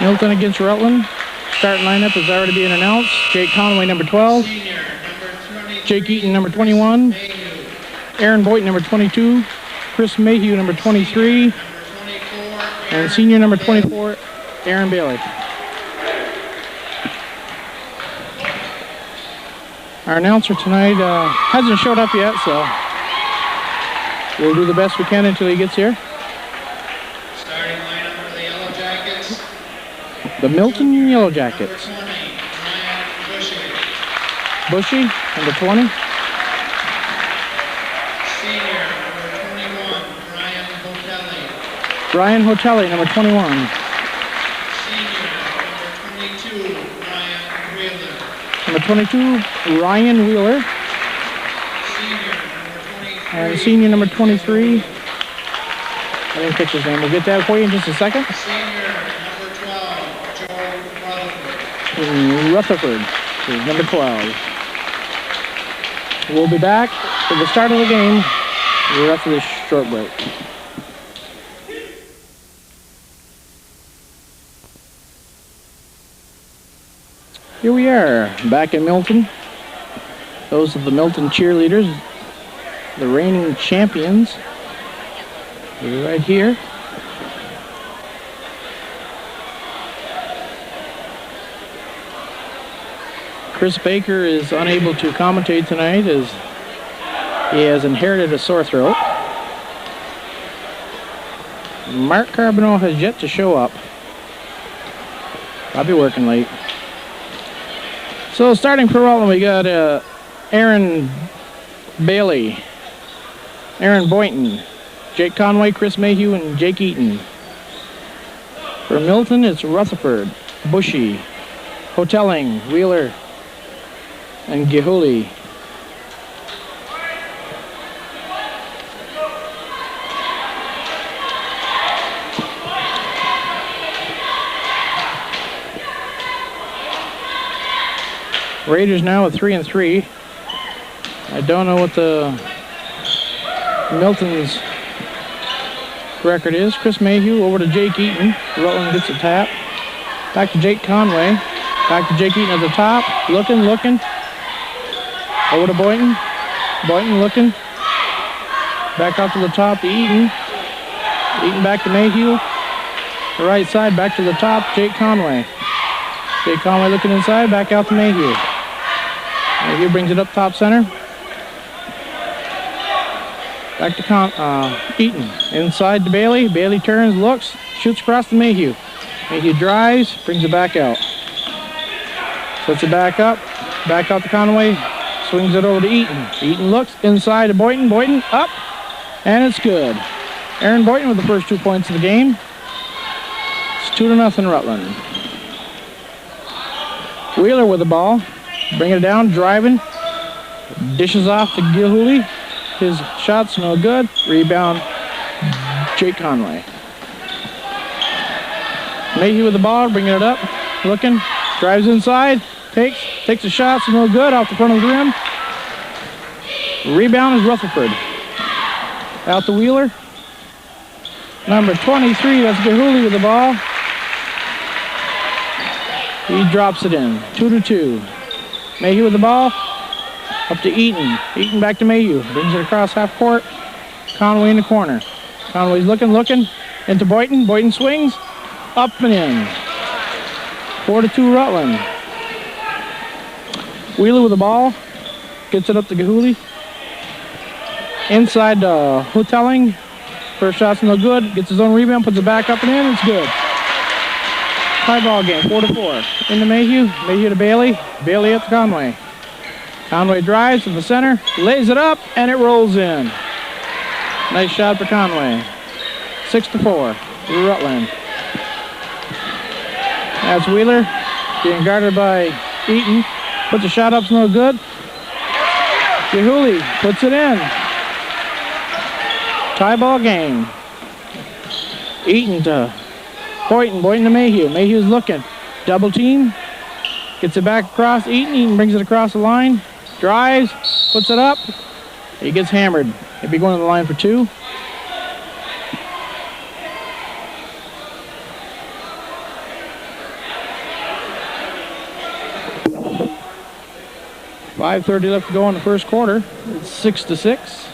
Milton against Rutland. Starting lineup is already being announced. Jake Conway, number 12. Jake Eaton, number 21. Aaron Boynton, number 22. Chris Mayhew, number 23. And senior number 24, Aaron Bailey. Our announcer tonight hasn't showed up yet, so we'll do the best we can until he gets here. Starting lineup for the Yellow Jackets. The Milton Yellow Jackets. Bushy, number 20. Senior, number 21, Brian Hotelli. Brian Hotelli, number 21. Senior, number 22, Ryan Wheeler. Number 22, Ryan Wheeler. Senior, number 23. And senior number 23. I didn't catch his name. We'll get that for you in just a second. Senior, number 12, Joe Rutherford. Rutherford is number 12. We'll be back for the start of the game right after this short break. Here we are, back in Milton. Those are the Milton cheerleaders, the reigning champions. They're right here. Chris Baker is unable to commentate tonight as he has inherited a sore throat. Mark Carbonell has yet to show up. I'll be working late. So starting for Rutland, we got Aaron Bailey, Aaron Boynton, Jake Conway, Chris Mayhew, and Jake Eaton. For Milton, it's Rutherford, Bushy, Hotelling, Wheeler, and Gihuli. Raiders now at 3-3. I don't know what the Milton's record is. Chris Mayhew over to Jake Eaton. Rutland gets a tap. Back to Jake Conway. Back to Jake Eaton at the top. Looking. Over to Boynton. Boynton looking. Back out to the top to Eaton. Eaton back to Mayhew. The right side back to the top. Jake Conway. Jake Conway looking inside. Back out to Mayhew. Mayhew brings it up top center. Back to Eaton. Inside to Bailey. Bailey turns, looks, shoots across to Mayhew. Mayhew drives, brings it back out. Sets it back up. Back out to Conway. Swings it over to Eaton. Eaton looks inside to Boynton. Boynton up. And it's good. Aaron Boynton with the first 2 points of the game. It's 2-0 Rutland. Wheeler with the ball. Bringing it down, driving. Dishes off to Gihuli. His shot's no good. Rebound, Jake Conway. Mayhew with the ball, bringing it up. Looking. Drives inside. Takes a shot, so no good. Off the front of the rim. Rebound is Rutherford. Out to Wheeler. Number 23, that's Gihuli with the ball. He drops it in. 2-2. Mayhew with the ball. Up to Eaton. Eaton back to Mayhew. Brings it across half court. Conway in the corner. Conway's looking. Into Boynton. Boynton swings. Up and in. 4-2 Rutland. Wheeler with the ball. Gets it up to Gihuli. Inside Hotelling. First shot's no good. Gets his own rebound. Puts it back up and in. It's good. Tie ball game. 4-4. Into Mayhew. Mayhew to Bailey. Bailey up to Conway. Conway drives to the center. Lays it up. And it rolls in. Nice shot for Conway. 6-4. Rutland. That's Wheeler. Being guarded by Eaton. Puts the shot up. It's no good. Gihuli puts it in. Tie ball game. Eaton to Boynton. Boynton to Mayhew. Mayhew's looking. Double team. Gets it back across Eaton. Eaton brings it across the line. Drives. Puts it up. He gets hammered. He'll be going to the line for two. 5:30 left to go in the first quarter. It's 6-6.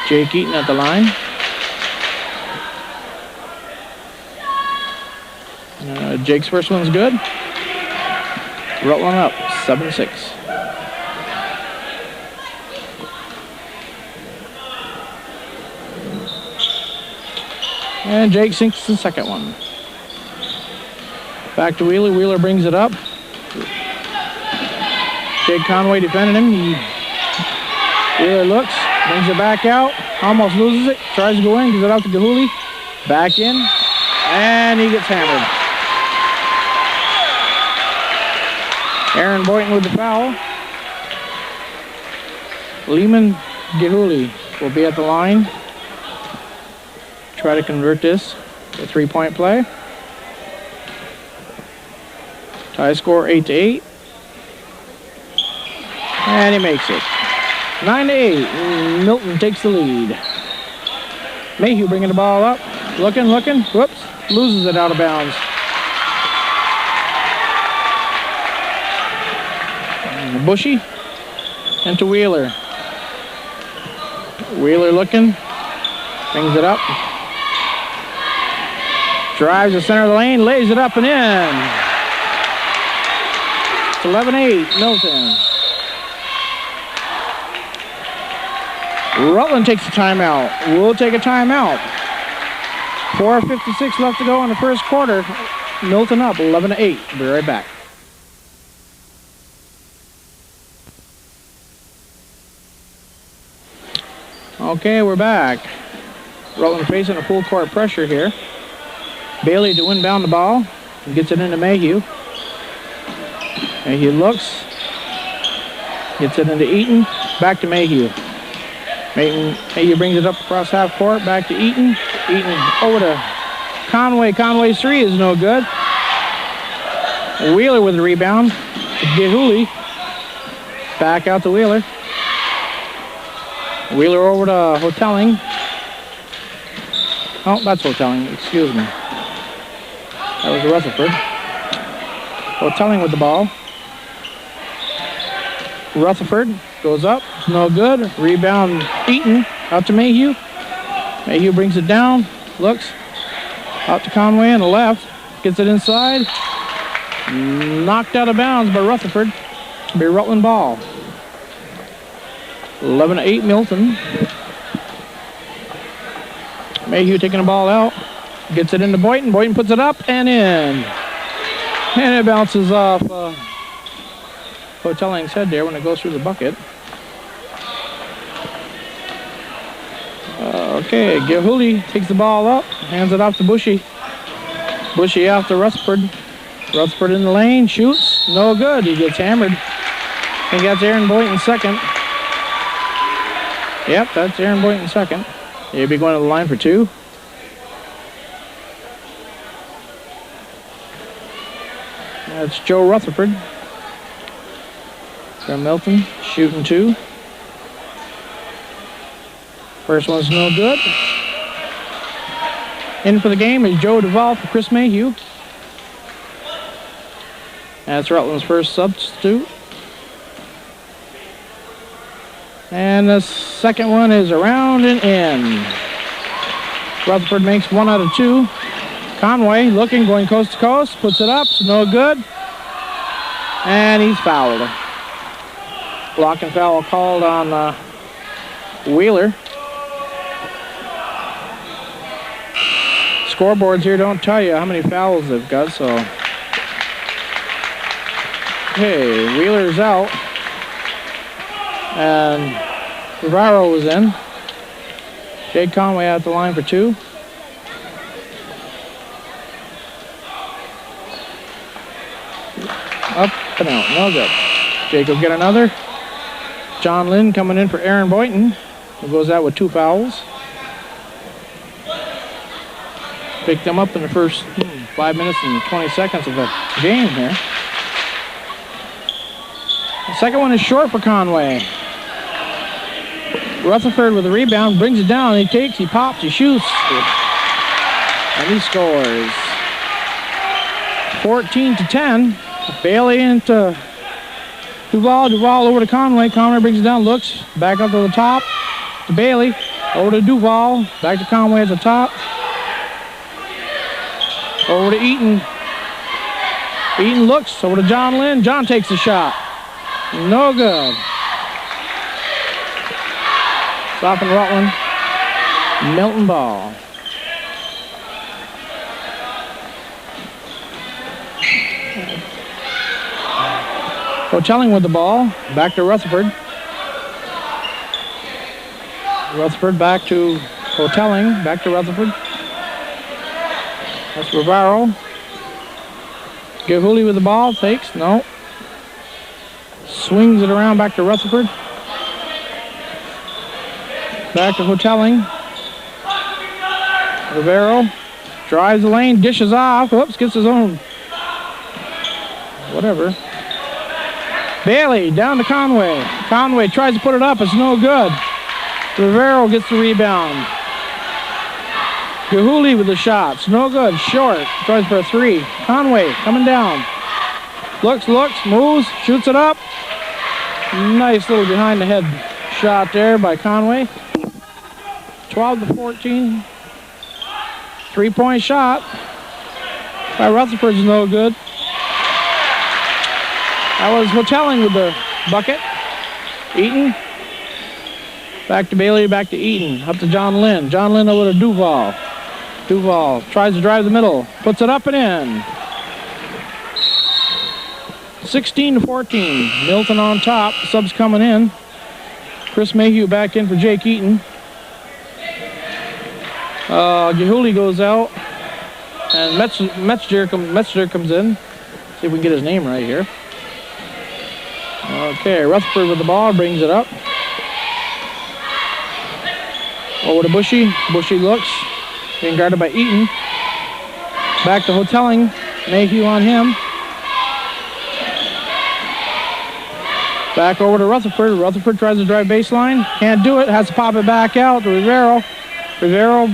Jake Eaton at the line. Jake's first one's good. Rutland up, 7-6. And Jake sinks the second one. Back to Wheeler. Wheeler brings it up. Jake Conway defending him. Wheeler looks, brings it back out, almost loses it, tries to go in, gives it out to Gahuli. Back in, and he gets hammered. Aaron Boynton with the foul. Lehman Gahuli will be at the line. Try to convert this to a 3-point play. Tie score 8-8. And he makes it. 9-8. Milton takes the lead. Mayhew bringing the ball up. Looking. Whoops. Loses it out of bounds. Bushy into Wheeler. Wheeler looking. Brings it up. Drives the center of the lane. Lays it up and in. It's 11-8. Milton. Rutland takes a timeout. We'll take a timeout. 4:56 left to go in the first quarter. Milton up 11-8. Be right back. Okay, we're back. Rutland facing a full court pressure here. Bailey to inbound the ball. And gets it into Mayhew. Mayhew looks. Gets it into Eaton. Back to Mayhew. Mayhew brings it up across half court. Back to Eaton. Eaton over to Conway. Conway's three is no good. Wheeler with the rebound. Gahuli. Back out to Wheeler. Wheeler over to Hotelling. Oh, that's Hotelling. Excuse me. That was Rutherford. Hotelling with the ball. Rutherford goes up. It's no good. Rebound Eaton. Out to Mayhew. Mayhew brings it down. Looks. Out to Conway on the left. Gets it inside. Knocked out of bounds by Rutherford. It'll be a Rutland ball. 11-8 Milton. Mayhew taking the ball out. Gets it into Boynton. Boynton puts it up and in. And it bounces off Hotelling's head there when it goes through the bucket. Okay, Gahuli takes the ball up. Hands it off to Bushy. Bushy out to Rutherford. Rutherford in the lane. Shoots. No good. He gets hammered. And gets Aaron Boynton second. Yep, that's Aaron Boynton second. He'll be going to the line for two. That's Joe Rutherford from Milton, shooting two. First one's no good. In for the game is Joe Duvall for Chris Mayhew. That's Rutland's first substitute. And the second one is around and in. Rutherford makes 1 out of 2. Conway looking, going coast to coast, puts it up, it's no good. And he's fouled. Block and foul called on Wheeler. Scoreboards here don't tell you how many fouls they've got, so. Okay, Wheeler's out. And Rivaro was in. Jake Conway at the line for two. Up and out, no good. Jake will get another. John Lynn coming in for Aaron Boynton, who goes out with 2 fouls. Picked them up in the first 5 minutes and 20 seconds of the game here. The second one is short for Conway. Rutherford with the rebound, brings it down, he takes, he pops, he shoots, and he scores. 14-10. Bailey into Duval over to Conway. Conway brings it down, looks, back up to the top. To Bailey, over to Duval, back to Conway at the top. Over to Eaton. Eaton looks, over to John Lynn. John takes the shot. No good. Stop and Rutland. Milton ball. Hotelling with the ball. Back to Rutherford. Rutherford back to Hotelling. Back to Rutherford. That's Rivaro. Gahuli with the ball. Takes. No. Swings it around back to Rutherford. Back to Hotelling. Rivero drives the lane, dishes off. Oops, gets his own. Whatever. Bailey down to Conway. Conway tries to put it up. It's no good. Rivero gets the rebound. Gahuli with the shots. No good. Short. Tries for a three. Conway coming down. Looks, moves, shoots it up. Nice little behind the head shot there by Conway. 12-14. 3-point shot by Rutherford's no good. That was Hotelling with the bucket. Eaton. Back to Bailey, back to Eaton. Up to John Lynn. John Lynn over to Duval. Duval tries to drive the middle. Puts it up and in. 16-14. Milton on top. Subs coming in. Chris Mayhew back in for Jake Eaton. Gahuli goes out. And Metzger comes in. See if we can get his name right here. Okay, Rutherford with the ball, brings it up. Over to Bushy. Bushy looks. Being guarded by Eaton. Back to Hotelling. Mayhew on him. Back over to Rutherford. Rutherford tries to drive baseline. Can't do it. Has to pop it back out to Rivero. Rivero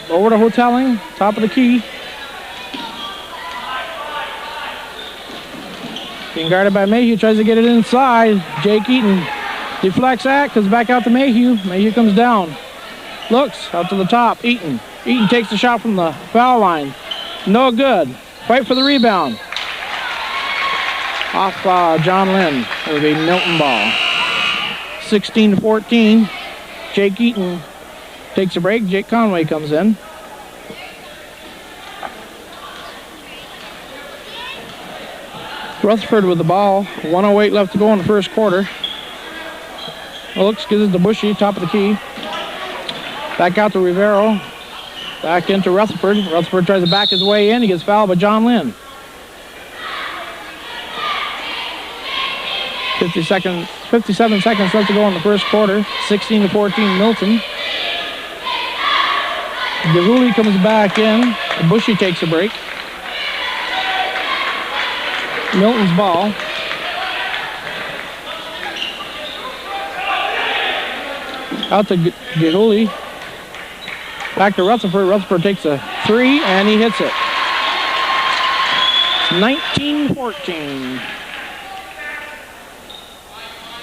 over to Hotelling. Top of the key. Being guarded by Mayhew. Tries to get it inside. Jake Eaton deflects that. Comes back out to Mayhew. Mayhew comes down. Looks out to the top. Eaton. Eaton takes the shot from the foul line. No good. Fight for the rebound. Off John Lynn. It would be Milton ball. 16-14. Jake Eaton takes a break. Jake Conway comes in. Rutherford with the ball. 1:08 left to go in the first quarter. Looks, gives it to Bushy, top of the key. Back out to Rivero. Back into Rutherford. Rutherford tries to back his way in. He gets fouled by John Lynn. 57 seconds left to go in the first quarter. 16-14 Milton. Gahuli comes back in. Bushy takes a break. Milton's ball. Out to Gahuli. Back to Rutherford. Rutherford takes a three, and he hits it. 19-14.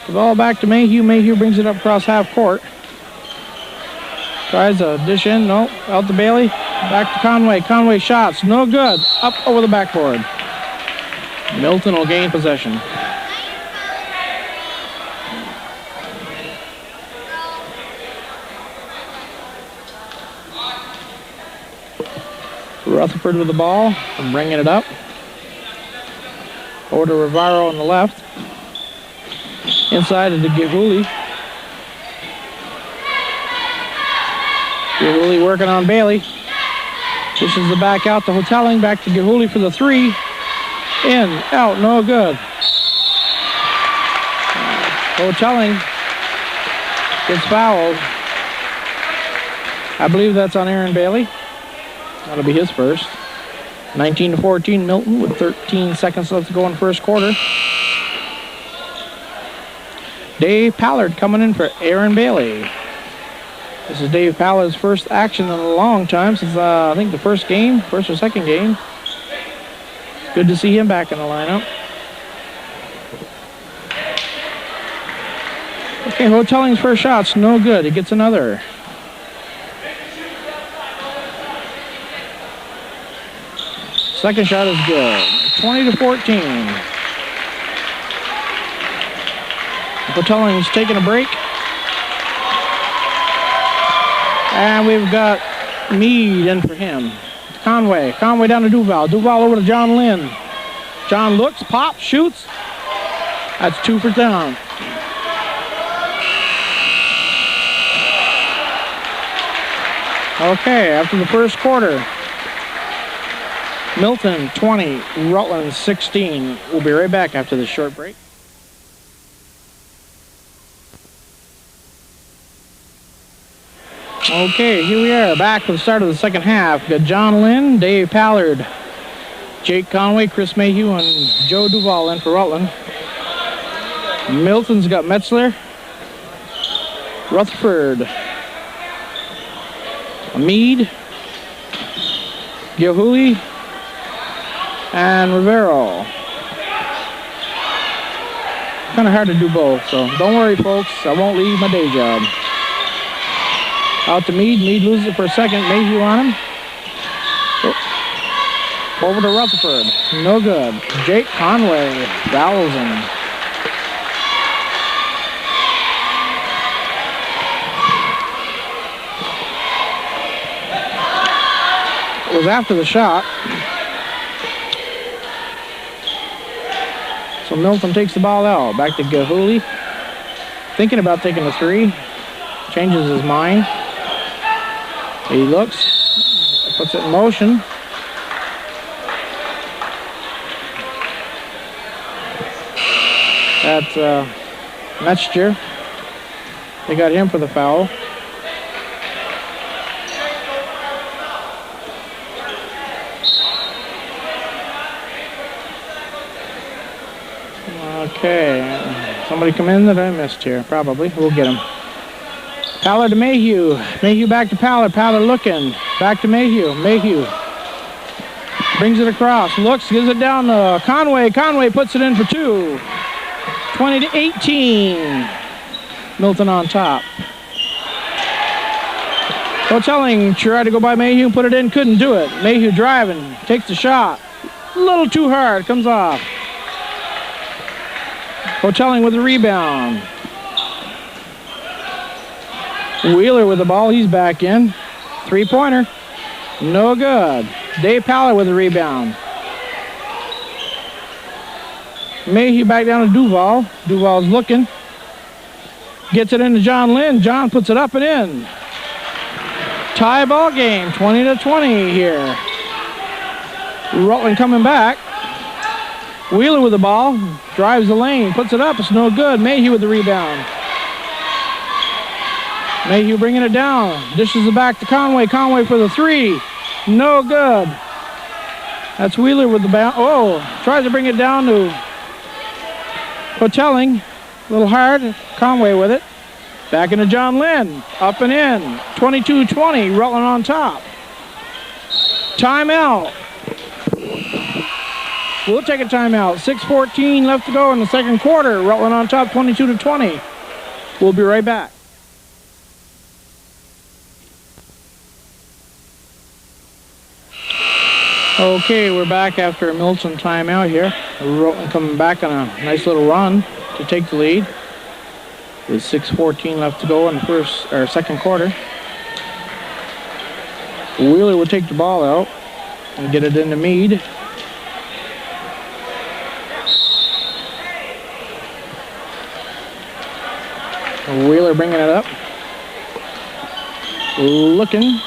The ball back to Mayhew. Mayhew brings it up across half court. Tries to dish in. No. Out to Bailey. Back to Conway. Conway shots. No good. Up over the backboard. Milton will gain possession. Rutherford with the ball and bringing it up. Over to Rivaro on the left. Inside to Gahuli. Gahuli working on Bailey. Pushes the back out to Hotelling. Back to Gahuli for the three. In, out, no good. Hotelling gets fouled. I believe that's on Aaron Bailey. That'll be his first. 19-14 Milton with 13 seconds left to go in the first quarter. Dave Pallard coming in for Aaron Bailey. This is Dave Pallard's first action in a long time since I think the first or second game. Good to see him back in the lineup. Okay, Hotelling's first shot's no good. He gets another. Second shot is good. 20-14. Hotelling's taking a break. And we've got Mead in for him. Conway down to Duval. Duval over to John Lynn. John looks, pops, shoots. That's 2 for down. Okay, after the first quarter, Milton 20, Rutland 16. We'll be right back after this short break. Okay, here we are, back for the start of the second half. We've got John Lynn, Dave Pallard, Jake Conway, Chris Mayhew, and Joe Duval in for Rutland. Milton's got Metzler, Rutherford, Mead, Gilhooly, and Rivero. Kind of hard to do both, so don't worry, folks. I won't leave my day job. Out to Mead. Mead loses it for a second. Mayhew on him. Oh. Over to Rutherford. No good. Jake Conway fouls him. It was after the shot. So Milton takes the ball out. Back to Gilhooly. Thinking about taking a three. Changes his mind. He looks. Puts it in motion. That's Metzger. They got him for the foul. Okay, somebody come in that I missed here, probably. We'll get him. Pallard to Mayhew. Mayhew back to Pallard. Pallard looking. Back to Mayhew. Mayhew brings it across. Looks, gives it down to Conway. Conway puts it in for two. 20-18. Milton on top. Hotelling tried to go by Mayhew, put it in, couldn't do it. Mayhew driving, takes the shot. A little too hard, comes off. Hotelling with the rebound. Wheeler with the ball, he's back in. Three-pointer, no good. Dave Pallard with the rebound. Mayhew back down to Duval. Duval's looking. Gets it into John Lynn. John puts it up and in. Tie ball game, 20-20 here. Rutland coming back. Wheeler with the ball, drives the lane, puts it up, it's no good. Mayhew with the rebound. Mayhew bringing it down, dishes it back to Conway. Conway for the three, no good. That's Wheeler with the bounce. Oh, tries to bring it down to Hotelling. A little hard, Conway with it. Back into John Lynn, up and in. 22-20, Rutland on top. Timeout. We'll take a timeout. 6:14 left to go in the second quarter. Rutland on top, 22-20. We'll be right back. Okay, we're back after a Milton timeout here. Rutland coming back on a nice little run to take the lead. With 6:14 left to go in the second quarter. Wheeler will take the ball out and get it into Mead. Wheeler bringing it up. Looking.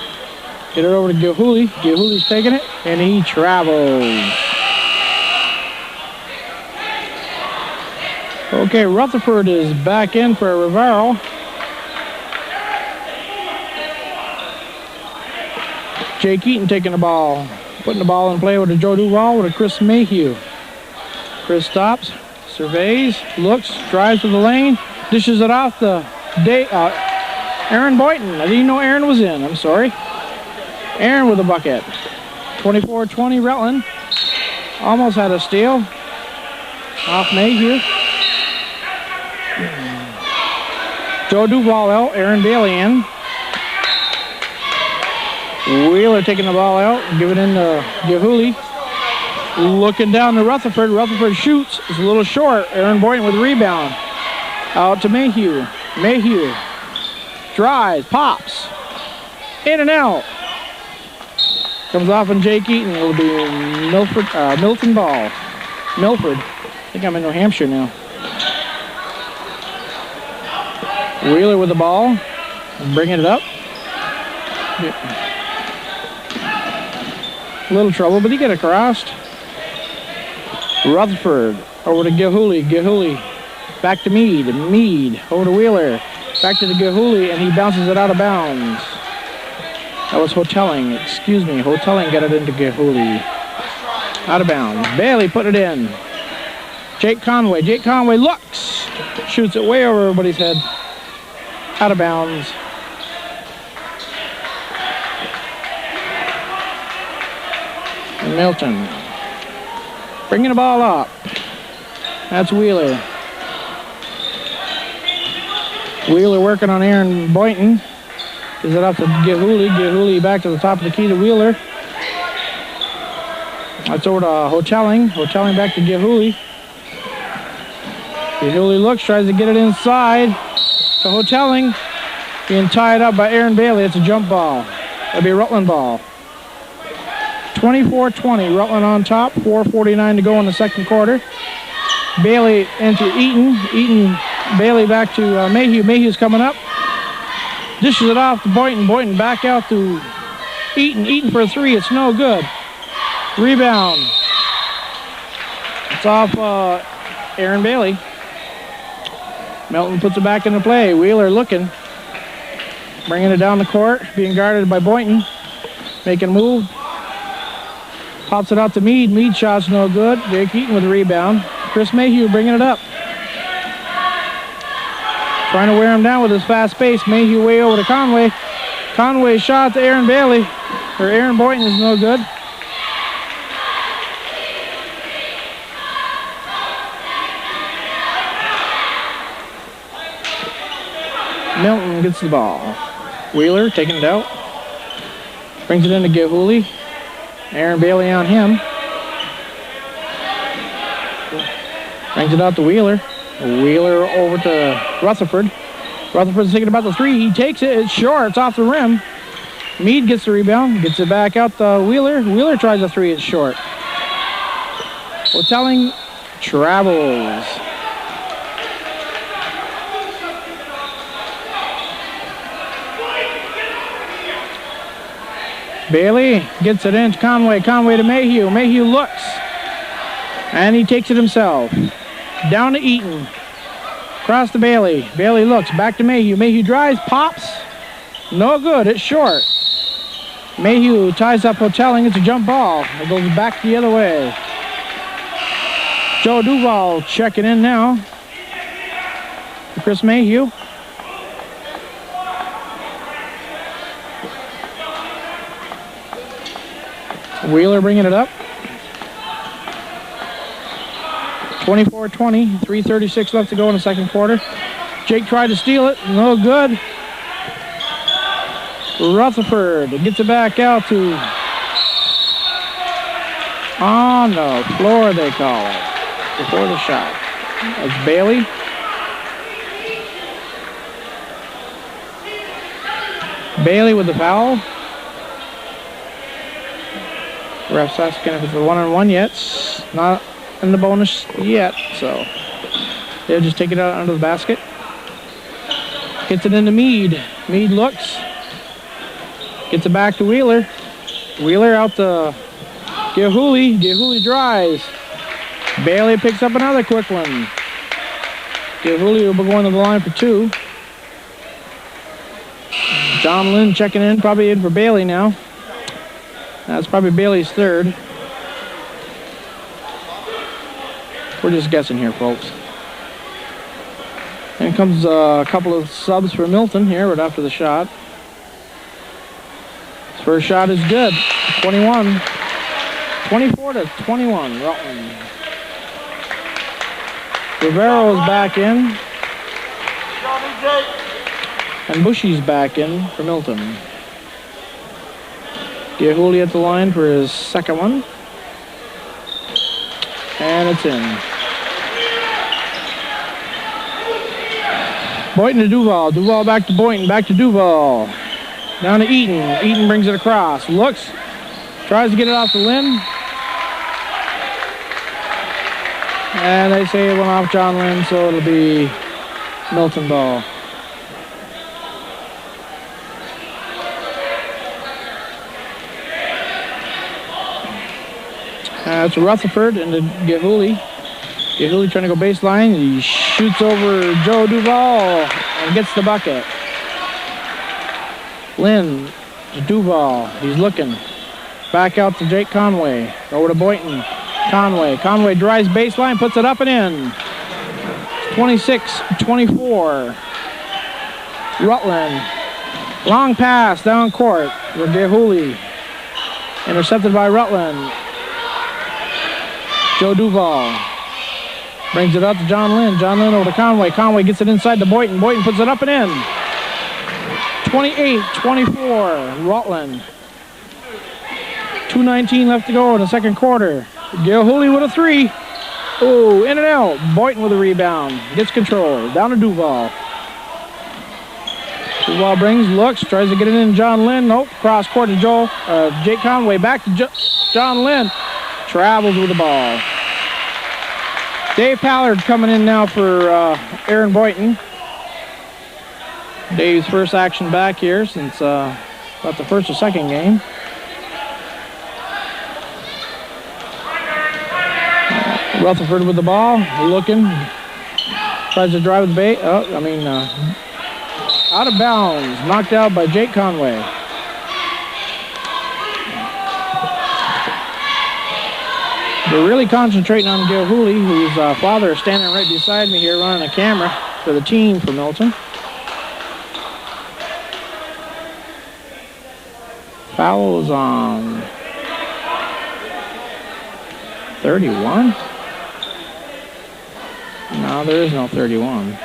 Get it over to Gilhooly. Gilhooly's taking it, and he travels. Okay, Rutherford is back in for Rivero. Jake Eaton taking the ball. Putting the ball in play with a Joe Duval with a Chris Mayhew. Chris stops, surveys, looks, drives to the lane, dishes it off the Aaron Boynton. I didn't know Aaron was in. I'm sorry. Aaron with a bucket. 24-20 Rutland. Almost had a steal. Off Mayhew. Joe Duval out, Aaron Bailey in. Wheeler taking the ball out, giving it in to Gahuli. Looking down to Rutherford. Rutherford shoots. It's a little short. Aaron Boynton with the rebound. Out to Mayhew. Mayhew drives, pops. In and out. Comes off on Jake Eaton. It'll be Milton ball. Milford. I think I'm in New Hampshire now. Wheeler with the ball. Bringing it up. A little trouble, but he got across. Rutherford over to Gahuli. Gahuli back to Meade. Meade over to Wheeler. Back to the Gahuli, and he bounces it out of bounds. That was Hotelling. Excuse me. Hotelling got it into Gahuli. Out of bounds. Bailey put it in. Jake Conway. Jake Conway looks. Shoots it way over everybody's head. Out of bounds. And Milton. Bringing the ball up. That's Wheeler. Wheeler working on Aaron Boynton. Gives it up to Gahuli. Gahuli back to the top of the key to Wheeler. That's over to Hotelling. Hotelling back to Gahuli. Gahuli looks, tries to get it inside to Hotelling. Being tied up by Aaron Bailey. It's a jump ball. That'll be a Rutland ball. 24-20, Rutland on top, 4:49 to go in the second quarter. Bailey into Eaton. Eaton, Bailey back to Mayhew. Mayhew's coming up. Dishes it off to Boynton. Boynton back out to Eaton. Eaton for a three. It's no good. Rebound. It's off Aaron Bailey. Milton puts it back into play. Wheeler looking. Bringing it down the court. Being guarded by Boynton. Making a move. Pops it out to Meade. Meade shot's no good. Jake Eaton with the rebound. Chris Mayhew bringing it up. Trying to wear him down with his fast pace. Mayhew way over to Conway. Conway shot to Aaron Bailey. Or Aaron Boynton is no good. Milton gets the ball. Wheeler taking it out. Brings it in to Gahuli. Aaron Bailey on him. Brings it out to Wheeler. Wheeler over to Rutherford. Rutherford's thinking about the three. He takes it. It's short. It's off the rim. Meade gets the rebound. Gets it back out to Wheeler. Wheeler tries a three. It's short. Hotelling travels. Bailey gets it in to Conway. Conway to Mayhew. Mayhew looks. And he takes it himself. Down to Eaton. Across to Bailey. Bailey looks. Back to Mayhew. Mayhew drives. Pops. No good. It's short. Mayhew ties up Hotelling. It's a jump ball. It goes back the other way. Joe Duval checking in now. Chris Mayhew. Wheeler bringing it up. 24-20, 3:36 left to go in the second quarter. Jake tried to steal it, no good. Rutherford gets it back out to on the floor, they call it, before the shot. That's Bailey. Bailey with the foul. Ref's asking if it's a one-on-one yet. It's not in the bonus yet, so they'll just take it out under the basket. Gets it into Meade. Meade looks. Gets it back to Wheeler. Wheeler out to Gahuli. Gahuli drives. Bailey picks up another quick one. Gahuli will be going to the line for two. John Lynn checking in, probably in for Bailey now. That's probably Bailey's third. We're just guessing here, folks. And comes a couple of subs for Milton here right after the shot. His first shot is good. 21. 24-21, Rutland. Rivero's back in. And Bushy's back in for Milton. Gahuli at the line for his second one. And it's in. Boynton to Duval. Duval back to Boynton. Back to Duval. Down to Eaton. Eaton brings it across. Looks. Tries to get it off the Lynn. And they say it went off John Lynn, so it'll be Milton ball. It's Rutherford into Gahuli. Gahuli trying to go baseline. He shoots over Joe Duval and gets the bucket. Lynn to Duval. He's looking. Back out to Jake Conway. Over to Boynton. Conway drives baseline, puts it up and in. 26-24. Rutland. Long pass down court for Gahuli. Intercepted by Rutland. Joe Duval brings it up to John Lynn. John Lynn over to Conway. Conway gets it inside to Boynton. Boynton puts it up and in. 28-24. Rutland. 2:19 left to go in the second quarter. Gahuli with a three. Oh, in and out. Boynton with a rebound. Gets control. Down to Duval. Duval brings, looks, tries to get it in John Lynn. Nope. Cross court to Jake Conway. Back to John Lynn. Travels with the ball. Dave Pallard coming in now for Aaron Boynton. Dave's first action back here since about the first or second game. Rutherford with the ball, looking, tries to drive the bait. Out of bounds, knocked out by Jake Conway. They're really concentrating on Gahuli, whose father is standing right beside me here running a camera for the team for Milton. Foul is on 31. No, there is no 31.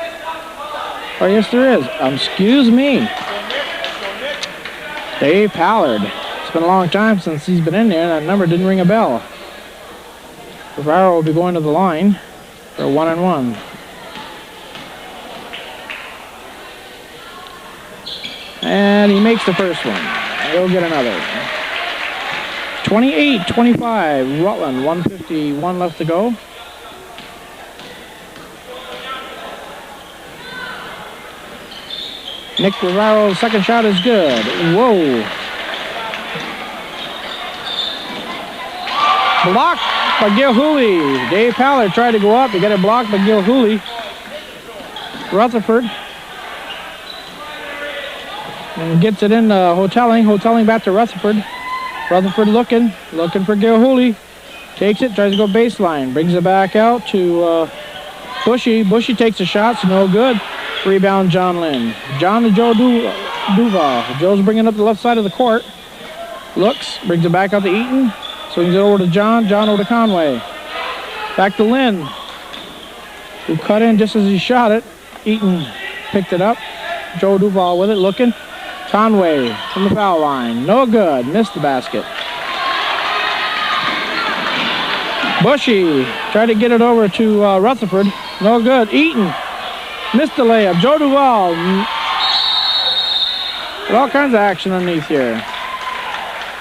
Oh, yes, there is. Excuse me. Dave Pallard. It's been a long time since he's been in there. That number didn't ring a bell. Rivera will be going to the line for a 1-and-1. And he makes the first one. He'll get another. 28-25. Rutland, 1:51 left to go. Nick Rivero's second shot is good. Whoa. Blocked by Gahuli. Dave Pallard tried to go up. He got it blocked by Gahuli. Rutherford. And gets it in Hotelling. Hotelling back to Rutherford. Rutherford looking for Gahuli. Takes it, tries to go baseline. Brings it back out to Bushy. Bushy takes a shot, it's no good. Rebound, John Lynn. John to Joe Duval. Joe's bringing up the left side of the court. Looks, brings it back out to Eaton. Swings it over to John. John over to Conway. Back to Lynn, who cut in just as he shot it. Eaton picked it up. Joe Duval with it, looking. Conway from the foul line. No good. Missed the basket. Bushy tried to get it over to Rutherford. No good. Eaton missed the layup. Joe Duval. All kinds of action underneath here.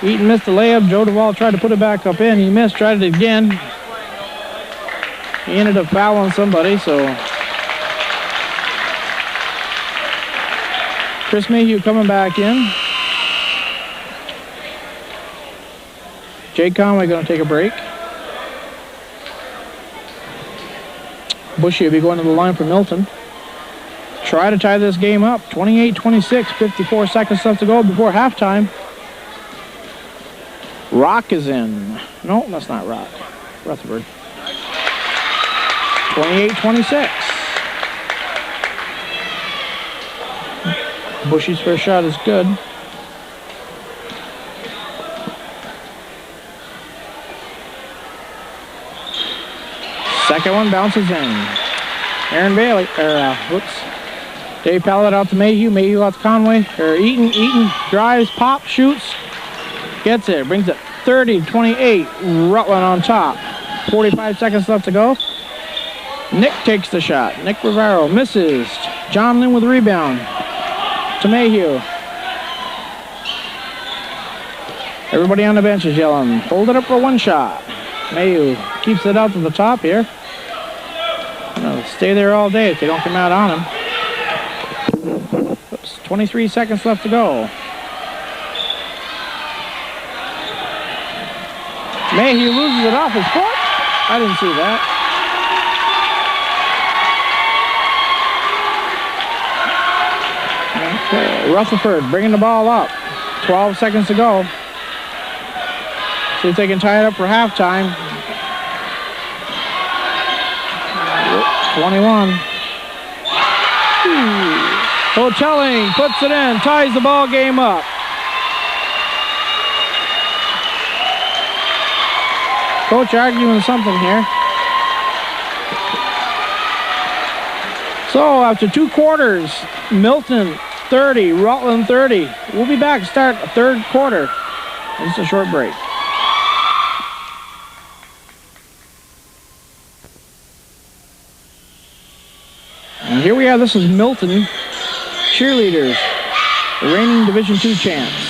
Eaton missed the layup. Joe Duval tried to put it back up in. He missed. Tried it again. He ended up fouling somebody, so... Chris Mayhew coming back in. Jake Conway going to take a break. Bushy will be going to the line for Milton. Try to tie this game up. 28-26, 54 seconds left to go before halftime. Rock is in. No, that's not Rock. Rutherford. 28-26. Bushy's first shot is good. Second one bounces in. Aaron Bailey, They pallet out to Mayhew. Mayhew out to Conway. Or Eaton. Eaton drives, pops, shoots. Gets it. Brings it 30-28. Rutland on top. 45 seconds left to go. Nick takes the shot. Nick Rivero misses. John Lynn with the rebound. To Mayhew. Everybody on the bench is yelling, hold it up for one shot. Mayhew keeps it out to the top here. Stay there all day if they don't come out on him. Oops, 23 seconds left to go. Mayhew loses it off his foot. I didn't see that. Okay, Rutherford bringing the ball up. 12 seconds to go. See if they can tie it up for halftime. 21. Hotelling puts it in, ties the ball game up. Coach arguing something here. So after 2 quarters, Milton 30, Rutland 30. We'll be back to start the 3rd quarter. Just a short break. And here we are. This is Milton cheerleaders, the reigning Division II champs.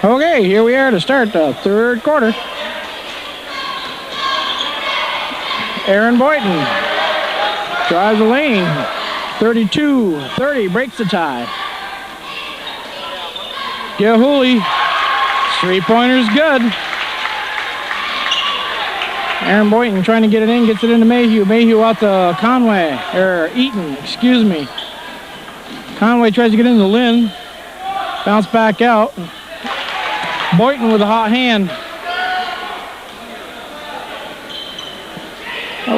Okay, here we are to start the 3rd quarter. Aaron Boynton drives the lane. 32-30, breaks the tie. Gilhooly, 3-pointer's good. Aaron Boynton trying to get it in, gets it into Mayhew. Mayhew out to Conway, or Eaton, excuse me. Conway tries to get into Lynn. Bounce back out. Boynton with a hot hand.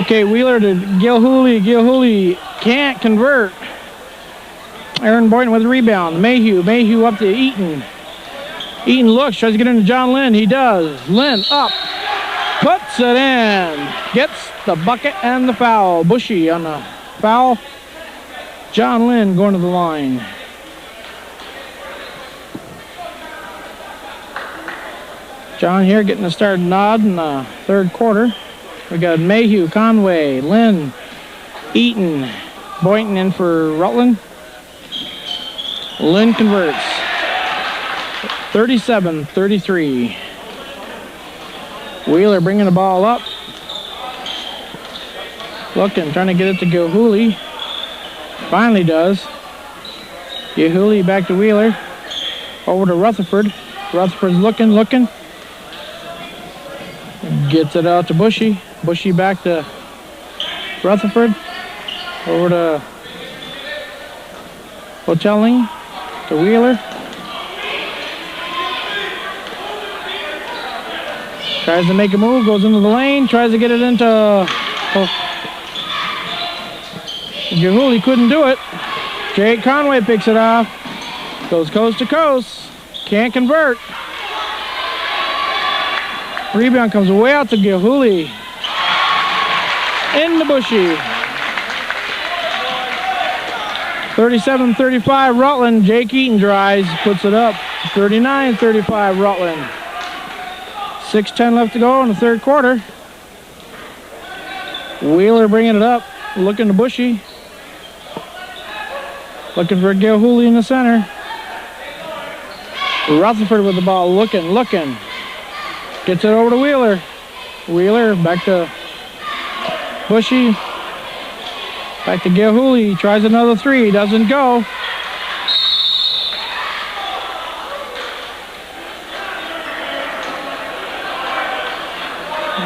Okay, Wheeler to Gilhooly. Gilhooly can't convert. Aaron Boynton with the rebound. Mayhew. Mayhew up to Eaton. Eaton looks, tries to get into John Lynn. He does. Lynn up. Puts it in. Gets the bucket and the foul. Bushy on the foul. John Lynn going to the line. John here getting a start nod in the 3rd quarter. We got Mayhew, Conway, Lynn, Eaton, Boynton in for Rutland. Lynn converts. 37-33. Wheeler bringing the ball up. Looking, trying to get it to Gilhooly. Finally does. Gilhooly back to Wheeler. Over to Rutherford. Rutherford's looking. Gets it out to Bushy. Bushy back to Rutherford. Over to Hotelling. To Wheeler. Tries to make a move, goes into the lane, tries to get it into... Gahuli couldn't do it. Jake Conway picks it off. Goes coast to coast. Can't convert. Rebound comes way out to Gahuli. In the bushy. 37-35 Rutland. Jake Eaton drives, puts it up. 39-35 Rutland. 6:10 left to go in the third quarter. Wheeler bringing it up. Looking to Bushy. Looking for Gahuli in the center. Rutherford with the ball. Looking. Gets it over to Wheeler. Wheeler back to Bushy. Back to Gahuli. Tries another three. Doesn't go.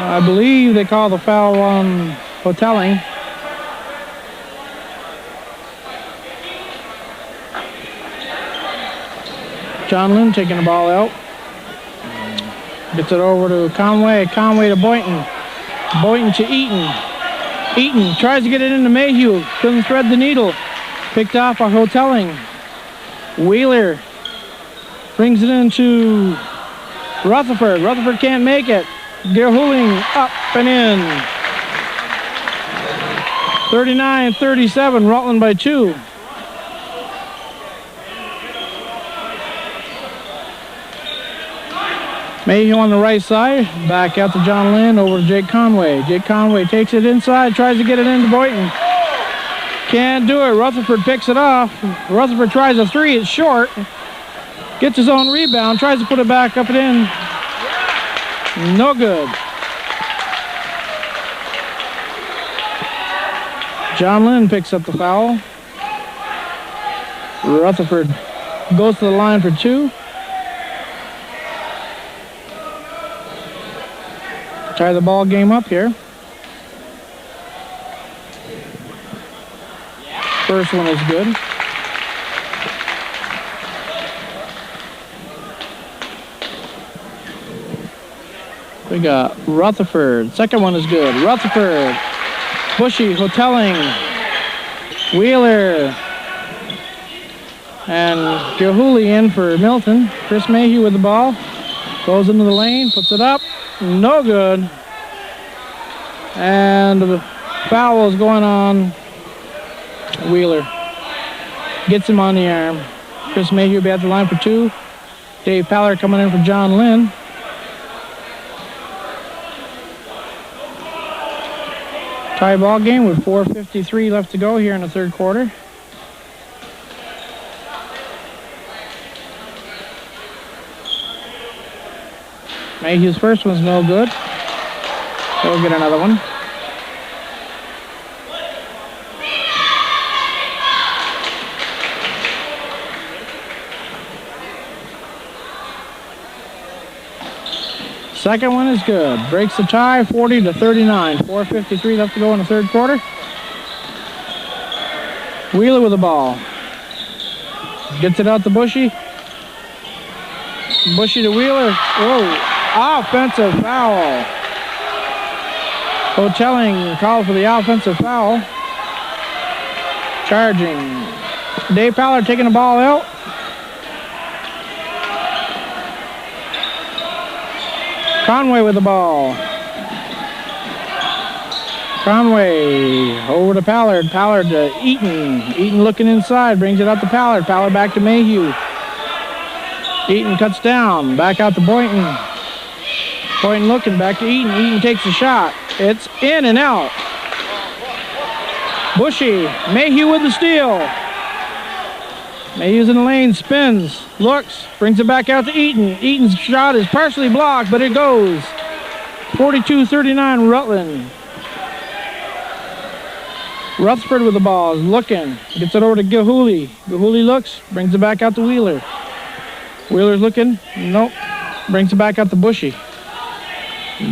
I believe they call the foul on Hotelling. John Lynn taking the ball out. Gets it over to Conway. Conway to Boynton. Boynton to Eaton. Eaton tries to get it into Mayhew. Couldn't thread the needle. Picked off by Hotelling. Wheeler brings it into Rutherford. Rutherford can't make it. Gahuli up and in. 39-37, Rutland by 2. Mayhew on the right side. Back out to John Lynn, over to Jake Conway. Jake Conway takes it inside, tries to get it into Boynton. Can't do it. Rutherford picks it off. Rutherford tries a three, it's short. Gets his own rebound, tries to put it back up and in. No good. John Lynn picks up the foul. Rutherford goes to the line for 2. Tie the ball game up here. First one is good. We got Rutherford. Second one is good. Rutherford. Bushy. Hotelling. Wheeler. And Gahuli in for Milton. Chris Mayhew with the ball. Goes into the lane. Puts it up. No good. And the foul is going on Wheeler. Gets him on the arm. Chris Mayhew will be at the line for 2. Dave Pallard coming in for John Lynn. Tie ball game with 4:53 left to go here in the third quarter. Mayhew's first one's no good. He'll get another one. Second one is good. Breaks the tie, 40-39. 4:53 left to go in the third quarter. Wheeler with the ball. Gets it out to Bushy. Bushy to Wheeler. Whoa. Offensive foul. Hotelling called for the offensive foul. Charging. Dave Pallard taking the ball out. Conway with the ball. Conway over to Pallard. Pallard to Eaton. Eaton looking inside. Brings it out to Pallard. Pallard back to Mayhew. Eaton cuts down. Back out to Boynton. Boynton looking back to Eaton. Eaton takes a shot. It's in and out. Bushy. Mayhew with the steal. Mayhew's in the lane. Spins. Looks. Brings it back out to Eaton. Eaton's shot is partially blocked, but it goes. 42-39 Rutland. Rutherford with the ball. Is looking. Gets it over to Gahuli. Gahuli looks. Brings it back out to Wheeler. Wheeler's looking. Nope. Brings it back out to Bushy.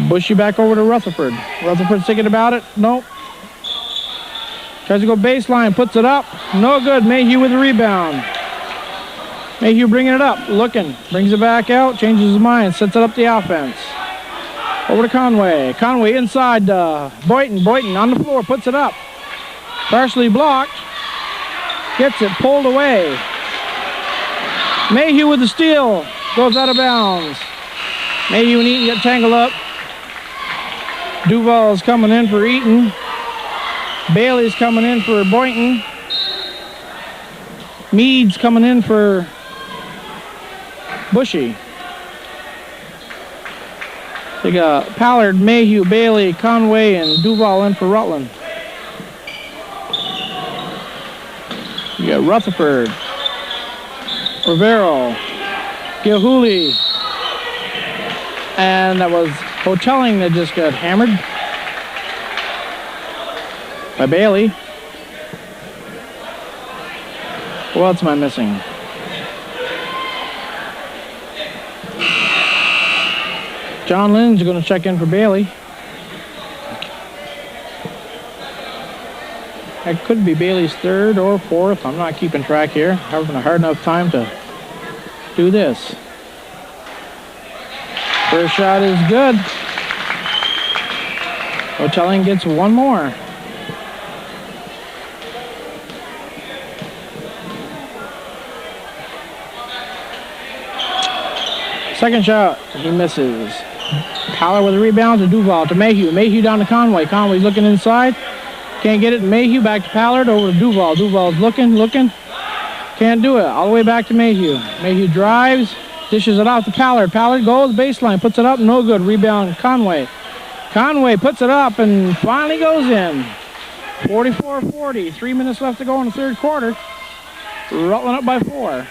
Bushy back over to Rutherford. Rutherford's thinking about it. Nope. Tries to go baseline. Puts it up. No good. Mayhew with the rebound. Mayhew bringing it up. Looking. Brings it back out. Changes his mind. Sets it up the offense. Over to Conway. Conway inside Boynton. Boynton on the floor, puts it up. Partially blocked. Gets it pulled away. Mayhew with the steal. Goes out of bounds. Mayhew and Eaton get tangled up. Duval's coming in for Eaton. Bailey's coming in for Boynton. Mead's coming in for Bushy. They got Pallard, Mayhew, Bailey, Conway, and Duval in for Rutland. You got Rutherford, Rivero, Gilhooly, and that was Hotelling that just got hammered by Bailey. What else am I missing? John Lynn's going to check in for Bailey. That could be Bailey's third or fourth. I'm not keeping track here. Having a hard enough time to do this. First shot is good. Hotelling gets one more. Second shot, he misses. Pallard with a rebound to Duval, to Mayhew. Mayhew down to Conway. Conway's looking inside. Can't get it. Mayhew back to Pallard, over to Duval. Duval's looking. Can't do it. All the way back to Mayhew. Mayhew drives, dishes it off to Pallard. Pallard goes baseline, puts it up, no good. Rebound, Conway. Conway puts it up and finally goes in. 44-40. 3 minutes left to go in the third quarter. Rutland up by 4.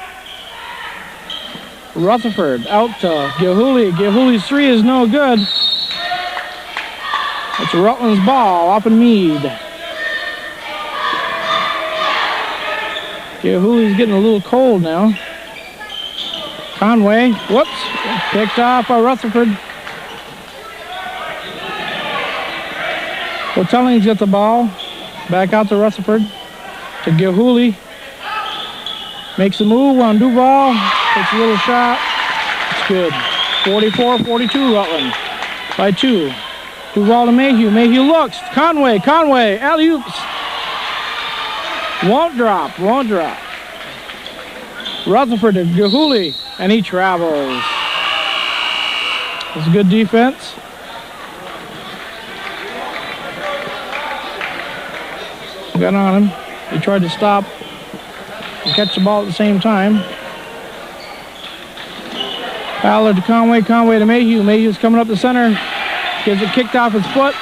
Rutherford out to Gilhooly. Gilhooly's three is no good. It's Rutland's ball up in Mead. Gilhooly's getting a little cold now. Conway, whoops, picked off by Rutherford. Hotelling's got the ball. Back out to Rutherford. To Gilhooly. Makes a move on Duval. Takes a little shot. It's good. 44-42 Rutland. By 2. Duval to Mayhew. Mayhew looks. Conway. Alley-oops. Won't drop. Rutherford to Gilhooly. And he travels. It's good defense. Got on him. He tried to stop and catch the ball at the same time. Pallard to Conway. Conway to Mayhew. Mayhew's coming up the center. Gets it kicked off his foot.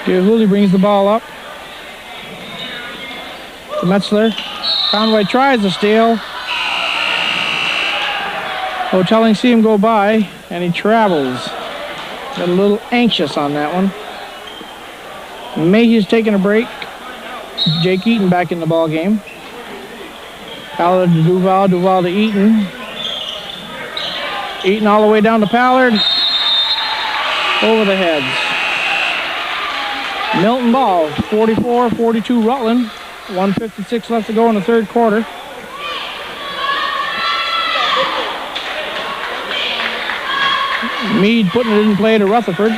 Gilhooly brings the ball up to Metzler. Conway tries to steal. Hotelling see him go by, and he travels. Got a little anxious on that one. Mayhew's taking a break. Jake Eaton back in the ball game. Pallard to Duval. Duval to Eaton. Eaton all the way down to Pallard. Over the heads. Milton ball. 44-42 Rutland. 1:56 left to go in the third quarter. Mead putting it in play to Rutherford.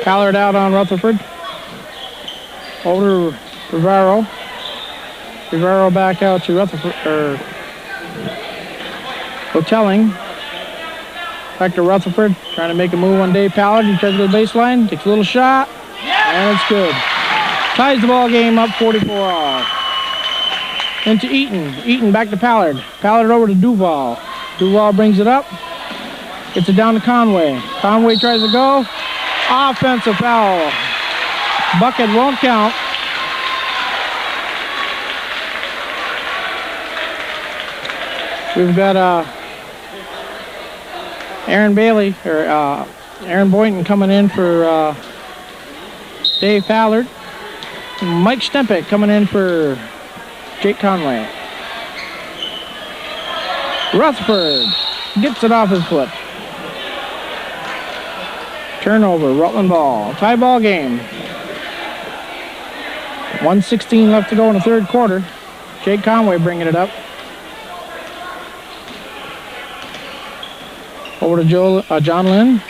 Pallard out on Rutherford. Over to Rivero. Rivero back out to Rutherford. Hotelling. Back to Rutherford. Trying to make a move on Dave Pallard. He tries to go baseline. Takes a little shot. And it's good. Ties the ball game up 44-all. Into Eaton. Eaton back to Pallard. Pallard over to Duval. Duval brings it up. Gets it down to Conway. Conway tries to go. Offensive foul. Bucket won't count. We've got Aaron Boynton coming in for Dave Pallard. Mike Stempik coming in for Jake Conway. Rutherford gets it off his foot. Turnover, Rutland ball. Tie ball game. 1:16 left to go in the third quarter. Jake Conway bringing it up. Over to John Lynn.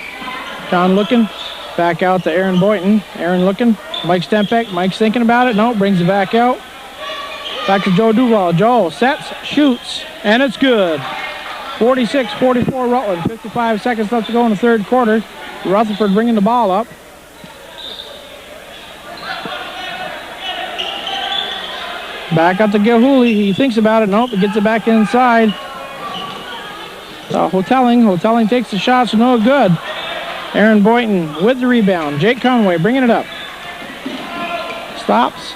John looking. Back out to Aaron Boynton. Aaron looking. Mike Stempeck. Mike's thinking about it. No, brings it back out. Back to Joe Duval. Joe sets, shoots, and it's good. 46-44 Rutland. 55 seconds left to go in the third quarter. Rutherford bringing the ball up. Back up to Gilhooly. He thinks about it. Nope, he gets it back inside. Hotelling takes the shots. No good. Aaron Boynton with the rebound. Jake Conway bringing it up. Stops.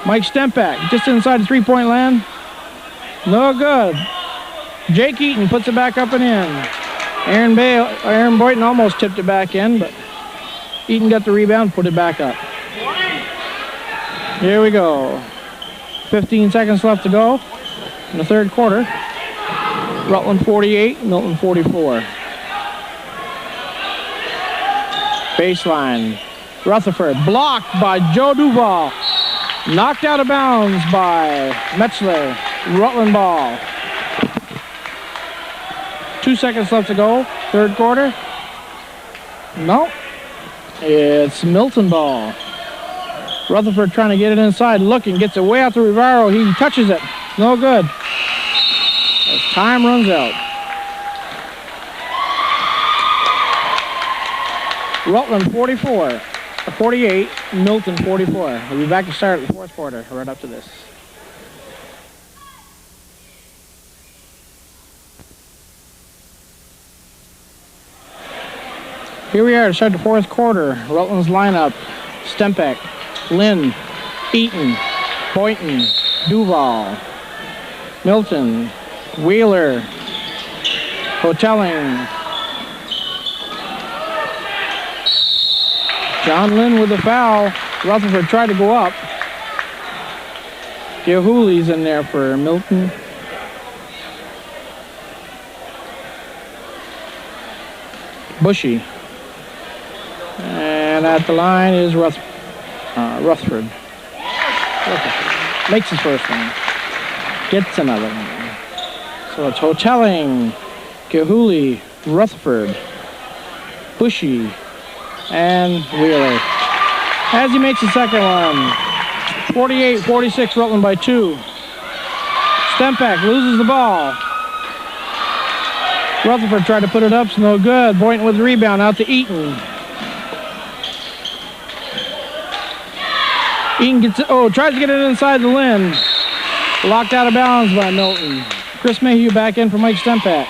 Mike Stempeck just inside the three-point land. No good. Jake Eaton puts it back up and in. Aaron Boynton almost tipped it back in, but Eaton got the rebound, put it back up. Here we go. 15 seconds left to go in the third quarter. Rutland 48, Milton 44. Baseline. Rutherford blocked by Joe Duval. Knocked out of bounds by Metzler. Rutland ball. 2 seconds left to go. Third quarter. No. It's Milton ball. Rutherford trying to get it inside. Looking. Gets it way out to Rivero. He touches it. No good. As time runs out. Rutland 48, Milton 44. We'll be back to start the fourth quarter right up to this. Here we are to start the fourth quarter. Rutland's lineup. Stempeck, Lynn, Eaton, Boynton, Duval, Milton, Wheeler, Hotelling, John Lynn with the foul. Rutherford tried to go up. Gilhooly's in there for Milton. Bushy. And at the line is Rutherford. Makes his first one. Gets another one. So it's Hotelling, Gilhooly, Rutherford, Bushy, and Wheeler. As he makes the second one. 48-46 Rutland by 2. Stempeck loses the ball. Rutherford tried to put it up, it's no good. Boynton with the rebound out to Eaton. Eaton gets it, tries to get it inside the Lynn. Locked out of bounds by Milton. Chris Mayhew back in for Mike Stempeck.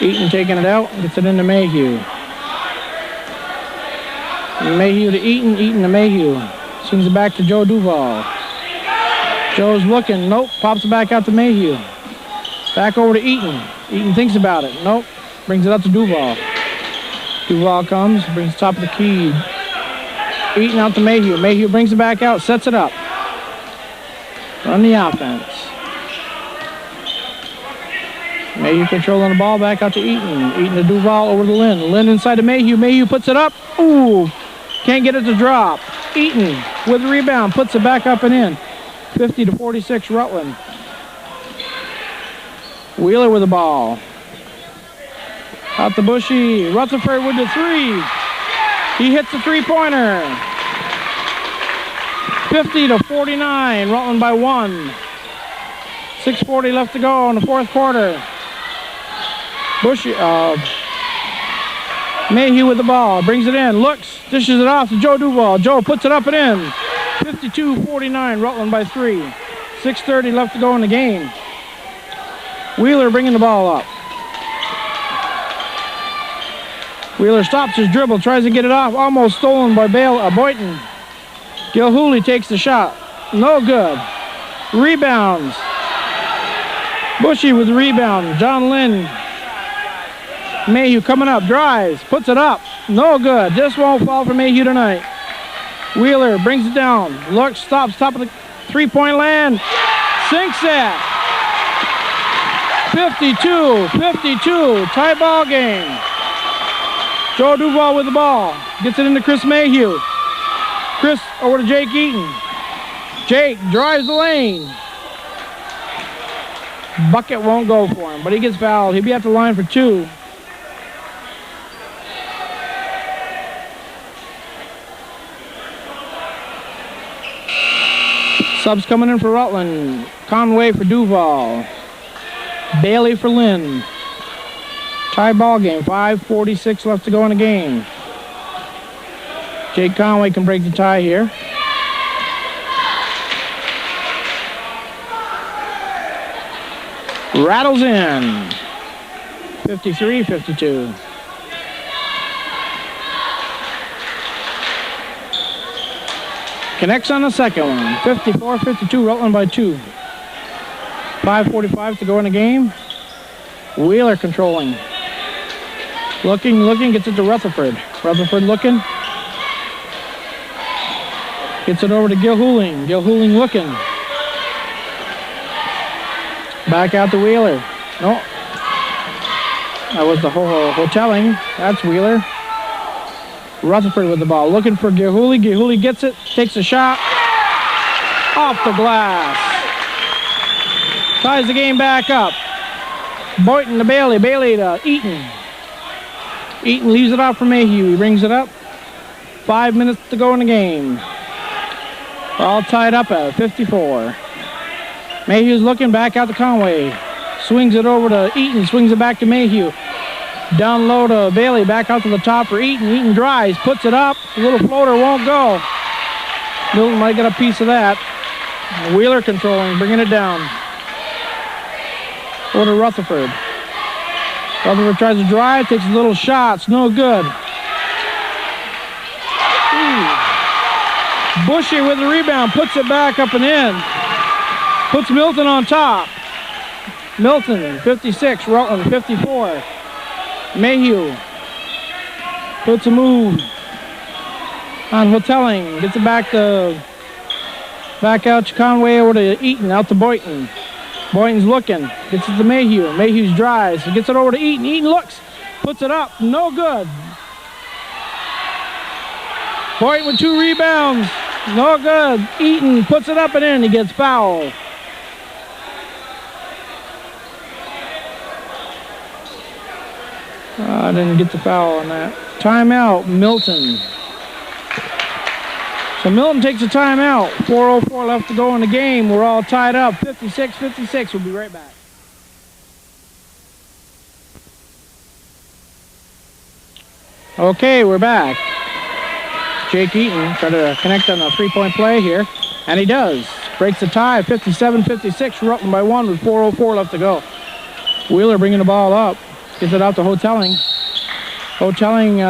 Eaton taking it out, gets it into Mayhew. Mayhew to Eaton, Eaton to Mayhew. Swings it back to Joe Duval. Joe's looking, nope, pops it back out to Mayhew. Back over to Eaton. Eaton thinks about it, nope, brings it up to Duval. Duval comes, brings the top of the key. Eaton out to Mayhew. Mayhew brings it back out, sets it up. Run the offense. Mayhew controlling the ball, back out to Eaton. Eaton to Duval, over to Lynn. Lynn inside to Mayhew. Mayhew puts it up. Ooh, can't get it to drop. Eaton with the rebound, puts it back up and in. 50-46 Rutland. Wheeler with the ball. Out to Bushy. Rutherford with the three. He hits the three-pointer. 50-49, Rutland by 1. 6:40 left to go in the fourth quarter. Bushy, Mayhew with the ball, brings it in, looks, dishes it off to Joe Duval. Joe puts it up and in. 52-49, Rutland by 3. 6:30 left to go in the game. Wheeler bringing the ball up. Wheeler stops his dribble, tries to get it off, almost stolen by Boynton. Gilhooly takes the shot, no good. Rebounds. Bushy with the rebound. John Lynn. Mayhew coming up, drives, puts it up. No good. Just won't fall for Mayhew tonight. Wheeler brings it down. Looks, stops, top of the three-point land. Sinks it. 52, tie ball game. Joe Duval with the ball. Gets it into Chris Mayhew. Chris over to Jake Eaton. Jake drives the lane. Bucket won't go for him, but he gets fouled. He'll be at the line for 2. Subs coming in for Rutland. Conway for Duval. Bailey for Lynn. Tie ball game. 5:46 left to go in the game. Jake Conway can break the tie here. Rattles in. 53-52. Connects on the second one. 54-52, Rutland by 2. 5:45 to go in the game. Wheeler controlling. Looking, gets it to Rutherford. Rutherford looking. Gets it over to Gilhuling. Gilhuling looking. Back out to Wheeler. No. That was the Hoteling. That's Wheeler. Rutherford with the ball. Looking for Gilhuling. Gilhuling gets it. Takes a shot. Off the glass. Ties the game back up. Boynton to Bailey. Bailey to Eaton. Eaton leaves it off for Mayhew. He brings it up. 5 minutes to go in the game. We're all tied up at 54. Mayhew's looking back out to Conway. Swings it over to Eaton. Swings it back to Mayhew. Down low to Bailey. Back out to the top for Eaton. Eaton drives. Puts it up. The little floater won't go. Milton might get a piece of that. Wheeler controlling. Bringing it down. Over to Rutherford. Rutherford tries to drive. Takes a little shot. It's no good. Bushy with the rebound. Puts it back up and in. Puts Milton on top. Milton, 56. Rutland, 54. Mayhew puts a move on Hoteling. Gets it back out to Conway, over to Eaton, out to Boynton. Boynton's looking. Gets it to Mayhew. Mayhew's drives. He gets it over to Eaton. Eaton looks. Puts it up. No good. Boynton with 2 rebounds. No good. Eaton puts it up and in. He gets fouled. I didn't get the foul on that. Timeout, Milton. So Milton takes a timeout. 4:04 left to go in the game. We're all tied up. 56-56. We'll be right back. Okay, we're back. Jake Eaton trying to connect on a 3-point play here. And he does. Breaks the tie. 57-56. Rutland by 1 with 4:04 left to go. Wheeler bringing the ball up. Gets it out to Hoteling. Hoteling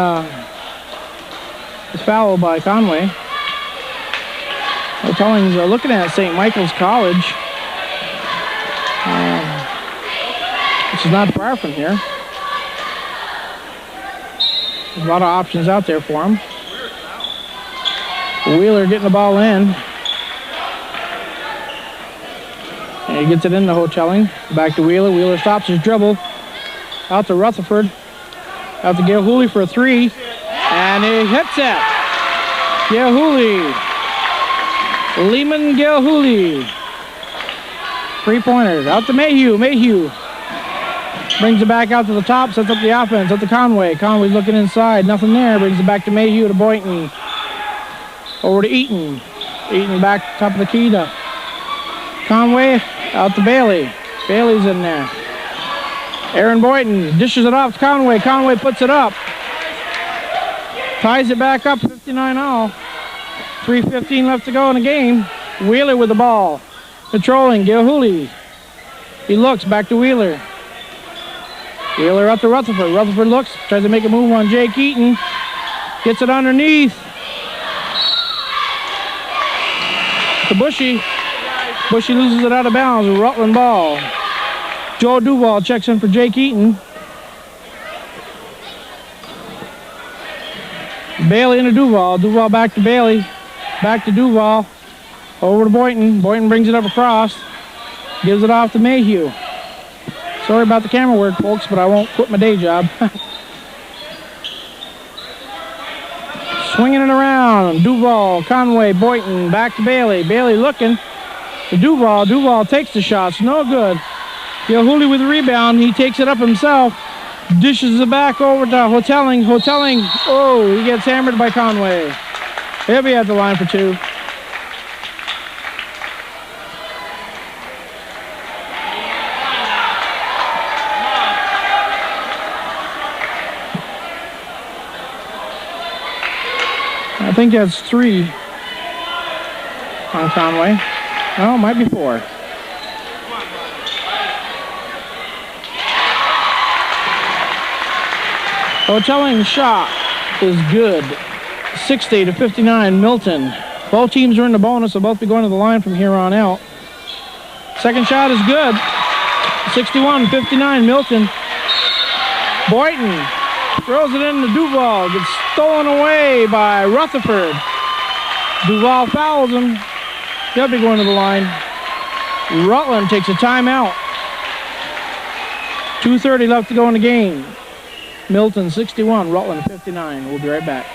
is fouled by Conway. Hotelling's looking at St. Michael's College. Which is not far from here. There's a lot of options out there for him. Wheeler getting the ball in. And he gets it into Hoteling. Back to Wheeler. Wheeler stops his dribble. Out to Rutherford. Out to Gilhuling for a 3. And he hits it. Gilhuling. Lehman Gilhuling. 3-pointers. Out to Mayhew. Mayhew brings it back out to the top. Sets up the offense. Out to Conway. Conway's looking inside. Nothing there. Brings it back to Mayhew to Boynton. Over to Eaton. Eaton back top of the key to Conway. Out to Bailey. Bailey's in there. Aaron Boynton dishes it off to Conway. Conway puts it up. Ties it back up, 59 all. 3:15 left to go in the game. Wheeler with the ball. Controlling, Gilhuling. He looks, back to Wheeler. Wheeler up to Rutherford. Rutherford looks, tries to make a move on Jake Eaton. Gets it underneath. To Bushy. Bushy loses it out of bounds. Rutland ball. Joe Duval checks in for Jake Eaton. Bailey into Duval. Duval back to Bailey. Back to Duval. Over to Boynton. Boynton brings it up across. Gives it off to Mayhew. Sorry about the camera work, folks, but I won't quit my day job. Swinging it around. Duval, Conway, Boynton, back to Bailey. Bailey looking to Duval. Duval takes the shots. No good. Gilhooly with the rebound. He takes it up himself. Dishes it back over to Hotelling. Hotelling, oh, he gets hammered by Conway. He'll be at the line for two. I think that's 3 on Conway. Oh, might be 4. Hotelling shot is good. 60-59, Milton. Both teams are in the bonus. They'll both be going to the line from here on out. Second shot is good. 61-59, Milton. Boynton throws it into Duval. Gets stolen away by Rutherford. Duval fouls him. He'll be going to the line. Rutland takes a timeout. 2:30 left to go in the game. Milton 61, Rutland 59. We'll be right back.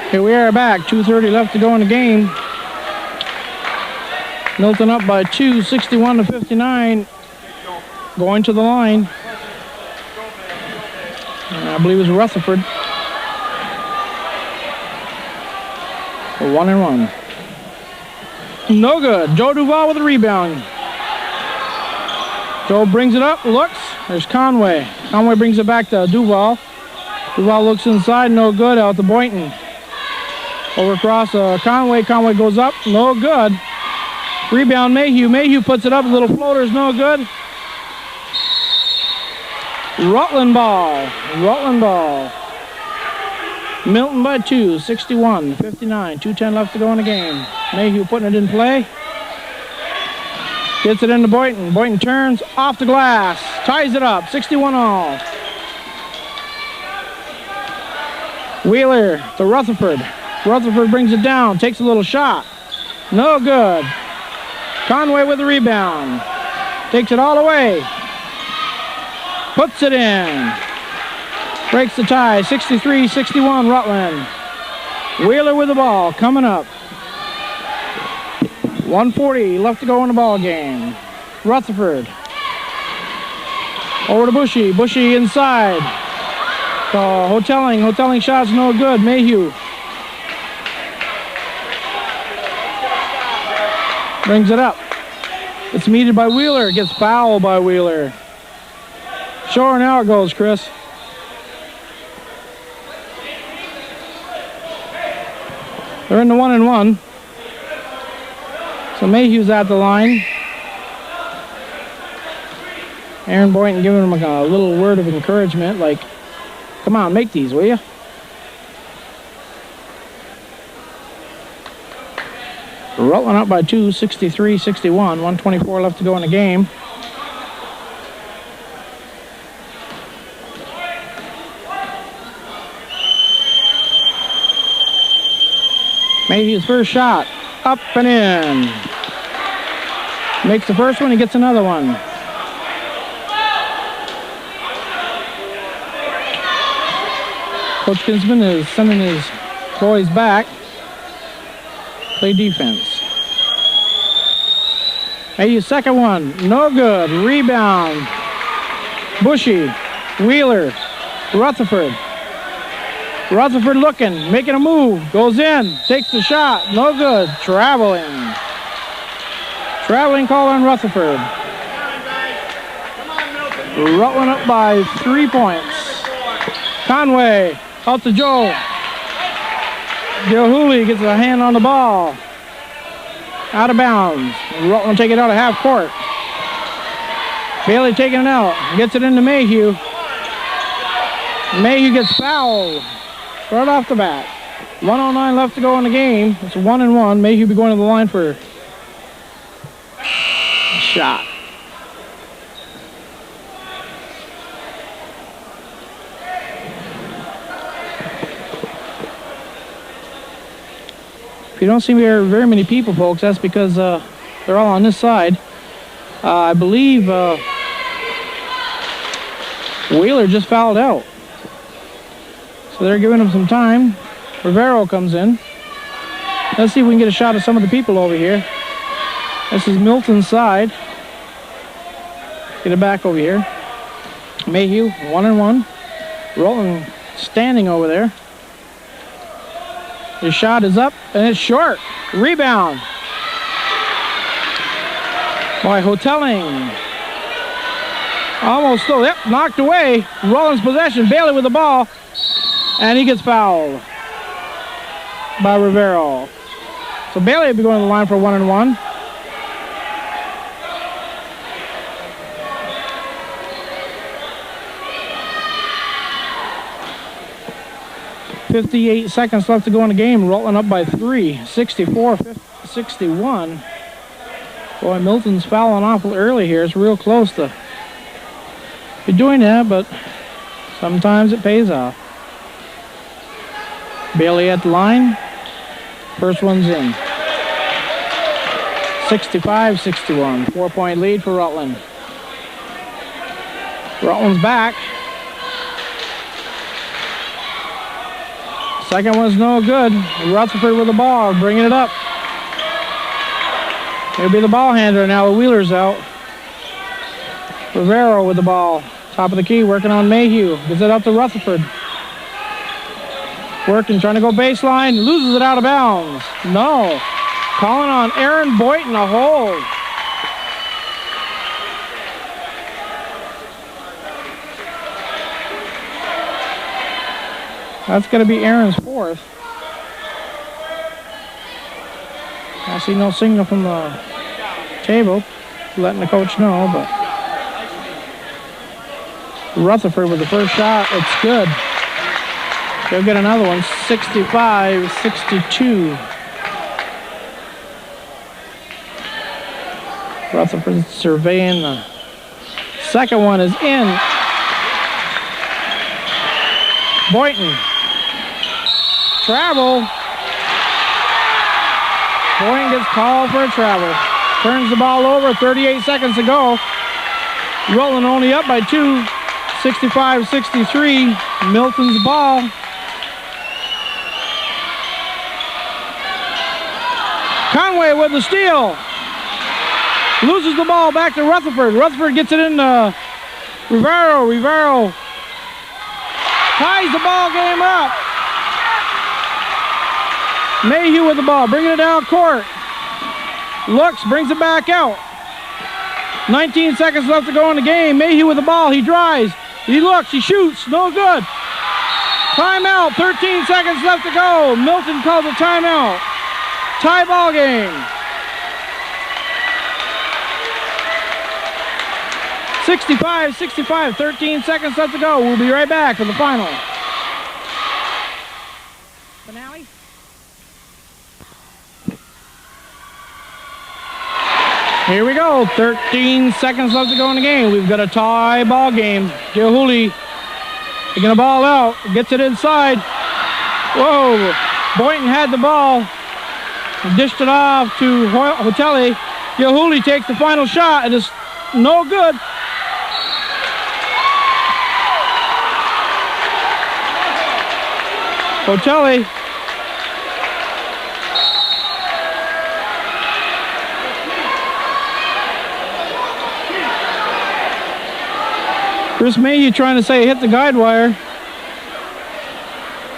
Here we are back. 2:30 left to go in the game. Milton up by 2, 61-59. Going to the line. I believe it was Rutherford. 1-1. No good. Joe Duval with the rebound. Joe brings it up, looks. There's Conway. Conway brings it back to Duval. Duval looks inside, no good. Out to Boynton. Over across Conway. Conway goes up, no good. Rebound Mayhew. Mayhew puts it up, little floaters, no good. Rutland ball. Rutland ball. Milton by 2, 61-59. 2:10 left to go in the game. Mayhew putting it in play. Gets it into Boynton. Boynton turns off the glass. Ties it up. 61 all. Wheeler to Rutherford. Rutherford brings it down. Takes a little shot. No good. Conway with the rebound. Takes it all away. Puts it in. Breaks the tie. 63-61 Rutland. Wheeler with the ball. Coming up. 1:40 left to go in the ball game. Rutherford. Over to Bushy. Bushy inside. Hotelling. Hotelling shots no good. Mayhew. Brings it up. It's meted by Wheeler. Gets fouled by Wheeler. Sure, now it goes, Chris. They're in the 1-1. So Mayhew's at the line. Aaron Boynton giving him a little word of encouragement, like, come on, make these, will you? Rutland up by 2, 63-61. 1:24 left to go in the game. Mayhew's first shot. Up and in. Makes the first one, he gets another one. Coach Kinsman is sending his boys back. Play defense. Mayhew's second one. No good. Rebound. Bushy. Wheeler. Rutherford. Rutherford looking, making a move, goes in, takes the shot, no good, traveling. Traveling call on Rutherford. Rutland up by 3 points. Conway, out to Joe. Gilhooly gets a hand on the ball. Out of bounds. Rutland take it out of half court. Bailey taking it out, gets it into Mayhew. Mayhew gets fouled. Right off the bat. 1:09 left to go in the game. It's 1-1. Mayhew be going to the line for a shot. If you don't see very many people, folks, that's because they're all on this side. I believe Wheeler just fouled out. So they're giving him some time. Rivero comes in. Let's see if we can get a shot of some of the people over here. This is Milton's side. Get it back over here. Mayhew, 1-1. Rolling, standing over there. His shot is up, and it's short. Rebound by Hoteling. Almost still, yep, knocked away. Rollins possession, Bailey with the ball, and he gets fouled by Rivero. So Bailey will be going to the line for 1-1. .58 seconds left to go in the game. Rolling up by 3, 64-61. Boy, Milton's fouling off early here. It's real close to be doing that, but sometimes it pays off. Bailey at the line. First one's in. 65-61. 4-point lead for Rutland. Rutland's back. Second one's no good. Rutherford with the ball, bringing it up. He'll be the ball handler now. Wheeler's out. Rivero with the ball. Top of the key, working on Mayhew. Gives it up to Rutherford. Working, trying to go baseline. Loses it out of bounds. No. Calling on Aaron Boynton, a hold. That's going to be Aaron's fourth. I see no signal from the table letting the coach know, but Rutherford with the first shot. It's good. He'll get another one. 65-62. Rutherford surveying the second one is in. Boynton. Travel. Boynton gets called for a travel. Turns the ball over, 38 seconds to go. Rolling only up by 2, 65-63. Milton's ball. Conway with the steal. Loses the ball back to Rutherford. Rutherford gets it in Rivero. Rivero ties the ball game up. Mayhew with the ball, bringing it down court. Looks, brings it back out. 19 seconds left to go in the game. Mayhew with the ball, he drives. He looks, he shoots, no good. Timeout, 13 seconds left to go. Milton calls a timeout. Tie ball game. 65-65, 13 seconds left to go. We'll be right back for the final. Finale. Here we go, 13 seconds left to go in the game. We've got a tie ball game. Gilhooly taking the ball out, gets it inside. Whoa, Boynton had the ball, dished it off to Hotelli. Gilhooly takes the final shot, and it's no good. Hotelli. Chris Mayhew trying to say hit the guide wire.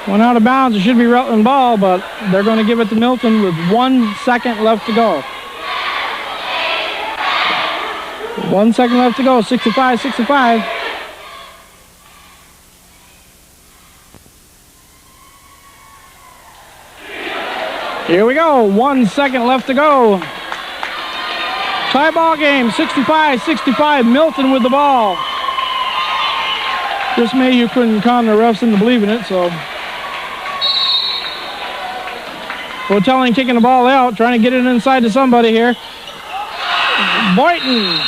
Went out of bounds. It should be Rutland ball, but they're going to give it to Milton with 1 second left to go. 1 second left to go. 65-65. Here we go. 1 second left to go. Tie ball game. 65-65. Milton with the ball. Chris Mayhew couldn't con the refs into believing it, so. Hotelling kicking the ball out, trying to get it inside to somebody here. Boynton.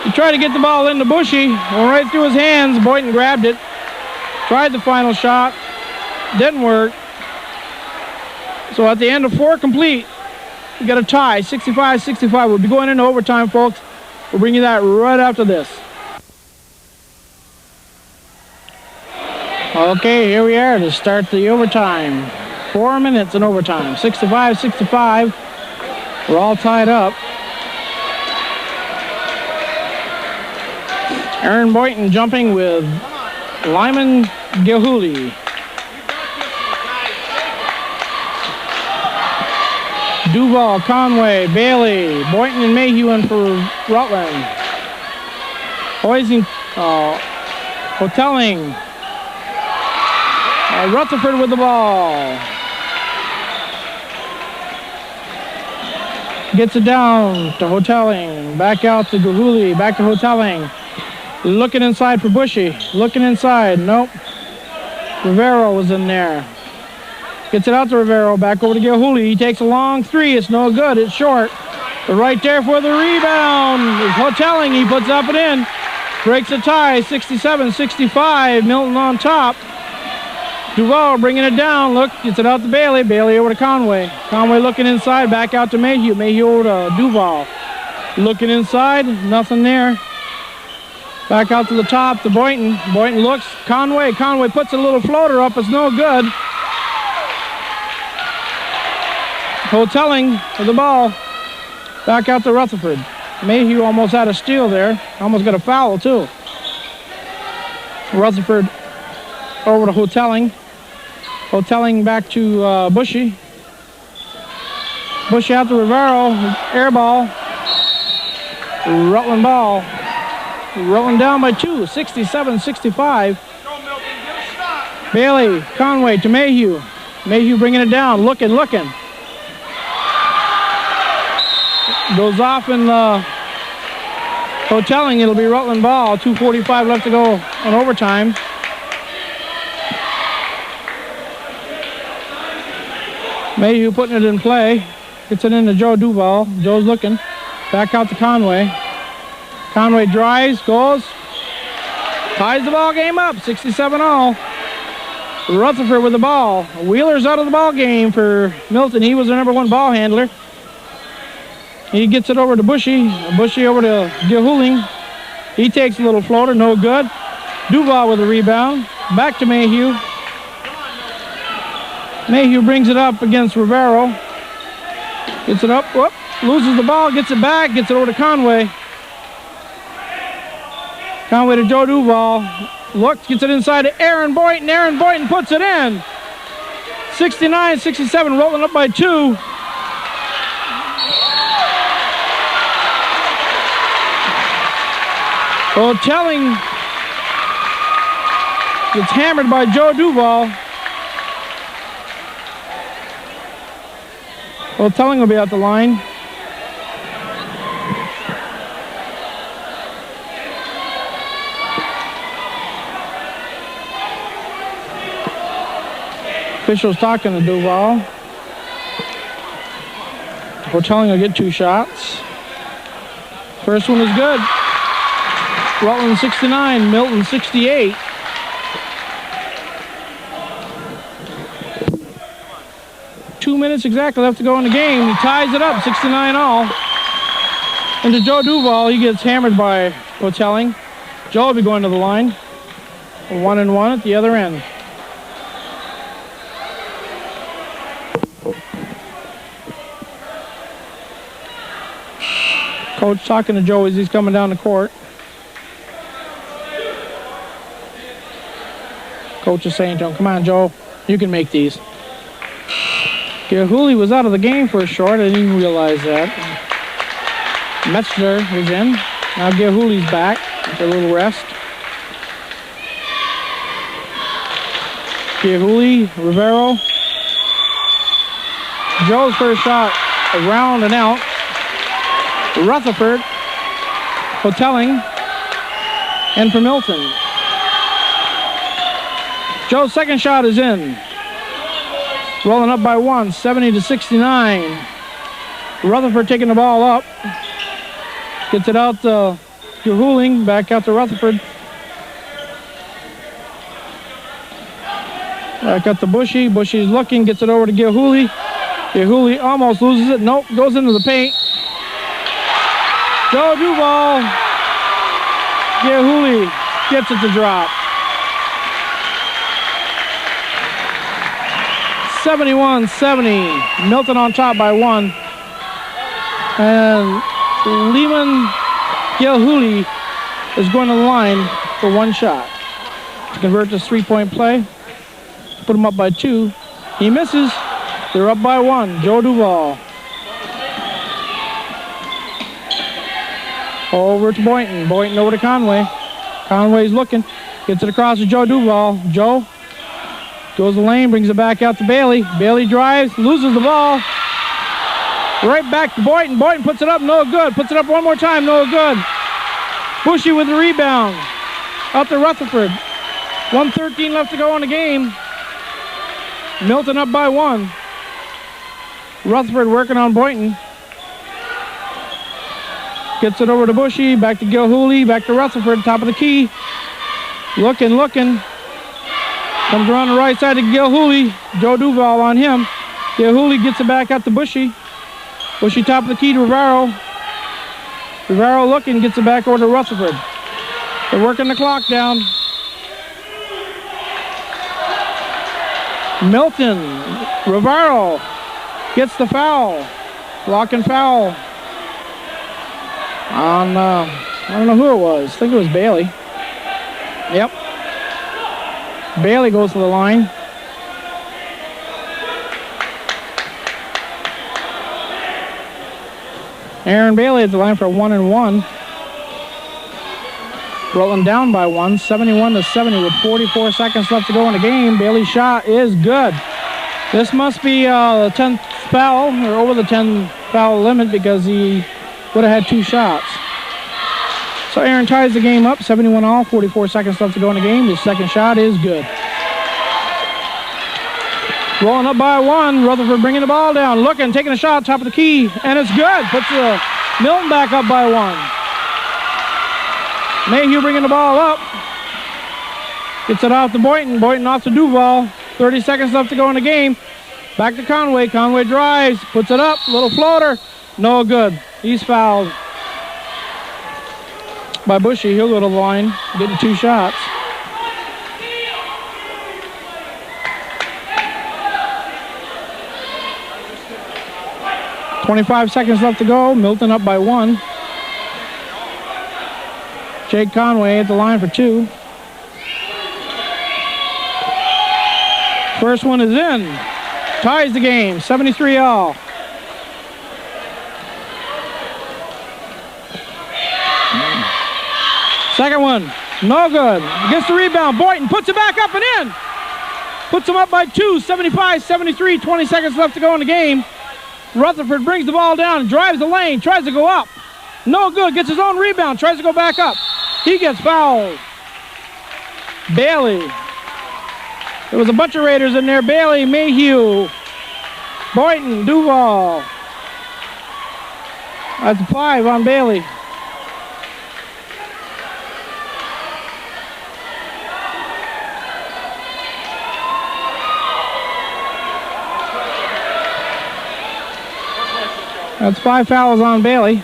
He tried to get the ball into Bushy. Went right through his hands. Boynton grabbed it. Tried the final shot. Didn't work. So at the end of 4 complete, we got a tie, 65-65. We'll be going into overtime, folks. We'll bring you that right after this. Okay, here we are to start the overtime. 4 minutes in overtime, 65-65. We're all tied up. Aaron Boynton jumping with Lyman Gilhooly. Duval, Conway, Bailey, Boynton and Mayhew in for Rutland. Hotelling. Rutherford with the ball. Gets it down to Hotelling. Back out to Gilhooly. Back to Hotelling. Looking inside for Bushy. Looking inside. Nope. Rivero was in there. Gets it out to Rivero. Back over to Gilhooly. He takes a long three. It's no good. It's short. But right there for the rebound is Hotelling. He puts up and in. Breaks a tie. 67-65. Milton on top. Duval bringing it down. Look. Gets it out to Bailey. Bailey over to Conway. Conway looking inside. Back out to Mayhew. Mayhew over to Duval. Looking inside. Nothing there. Back out to the top to Boynton. Boynton looks. Conway. Conway puts a little floater up. It's no good. Hotelling for the ball. Back out to Rutherford. Mayhew almost had a steal there. Almost got a foul too. Rutherford over to Hotelling. Hotelling back to Bushy. Bushy out to Rivero. Air ball. Rutland ball. Rutland down by 2. 67-65. Bailey. Conway to Mayhew. Mayhew bringing it down. Looking. Goes off in Hotelling. It'll be Rutland ball. 2:45 left to go in overtime. Mayhew putting it in play. Gets it into Joe Duval. Joe's looking. Back out to Conway. Conway drives, goes. Ties the ball game up. 67-all. Rutherford with the ball. Wheeler's out of the ball game for Milton. He was the #1 ball handler. He gets it over to Bushy. Bushy over to Gilhooly. He takes a little floater, no good. Duval with a rebound. Back to Mayhew. Mayhew brings it up against Rivero. Gets it up, whoop, loses the ball, gets it back, gets it over to Conway. Conway to Joe Duval. Looks, gets it inside to Aaron Boynton. Aaron Boynton puts it in. 69-67, rolling up by 2. Hotelling gets hammered by Joe Duval. Hotelling will be at the line. Officials talking to Duval. Hotelling will get 2 shots. First one is good. Rutland 69, Milton 68. Two minutes exactly left to go in the game. He ties it up, 69-all. And to Joe Duval, he gets hammered by Hotelling. Joe will be going to the line. 1-1 at the other end. Coach talking to Joe as he's coming down the court. Coach is saying to him, come on, Joe, you can make these. Gilhooly was out of the game for a short. I didn't realize that. Metzler is in. Now Gilhooly's back with a little rest. Gilhooly, Rivero. Joe's first shot, around and out. Rutherford, Hotelling, and for Milton. Joe's second shot is in. Rolling up by 1, 70-69. Rutherford taking the ball up. Gets it out to Gilhooly, back out to Rutherford. Back out to Bushy. Bushy's looking, gets it over to Gilhooly. Gilhooly almost loses it. Nope, goes into the paint. Joe Duval. Gilhooly gets it to drop. 71-70. Milton on top by 1. And Lehman Gilhooly is going to the line for 1 shot to convert this 3-point play. Put him up by 2. He misses. They're up by 1. Joe Duval. Over to Boynton. Boynton over to Conway. Conway's looking. Gets it across to Joe Duval. Joe goes the lane, brings it back out to Bailey. Bailey drives, loses the ball. Right back to Boynton. Boynton puts it up, no good. Puts it up one more time, no good. Bushy with the rebound. Out to Rutherford. 1:13 left to go in the game. Milton up by 1. Rutherford working on Boynton. Gets it over to Bushy, back to Gilhooly, back to Rutherford, top of the key. Looking. Comes around the right side to Gilhooly. Joe Duval on him. Gilhooly gets it back out to Bushy. Bushy top of the key to Rivero. Rivero looking, gets it back over to Rutherford. They're working the clock down. Milton. Rivero gets the foul. Blocking foul. On, I don't know who it was. I think it was Bailey. Yep. Bailey goes to the line. Aaron Bailey at the line for 1 and 1. Rutland down by 1, 71-70 with 44 seconds left to go in the game. Bailey's shot is good. This must be the 10th foul, or over the 10 foul limit, because he would have had 2 shots. So Aaron ties the game up, 71 all, 44 seconds left to go in the game. His second shot is good. Rolling up by 1, Rutherford bringing the ball down, looking, taking a shot, top of the key, and it's good. Puts Milton back up by 1. Mayhew bringing the ball up. Gets it off to Boynton. Boynton off to Duval. 30 seconds left to go in the game. Back to Conway. Conway drives. Puts it up. Little floater. No good. He's fouled by Bushy. He'll go to the line. Getting 2 shots. .25 seconds left to go. Milton up by 1. Jake Conway at the line for 2. First one is in. Ties the game, 73 all. Second one, no good. Gets the rebound. Boynton puts it back up and in. Puts him up by 2, 75-73, 20 seconds left to go in the game. Rutherford brings the ball down, drives the lane, tries to go up. No good, gets his own rebound, tries to go back up. He gets fouled. Bailey. There was a bunch of Raiders in there. Bailey, Mayhew, Boynton, Duval. That's 5 on Bailey. That's 5 fouls on Bailey.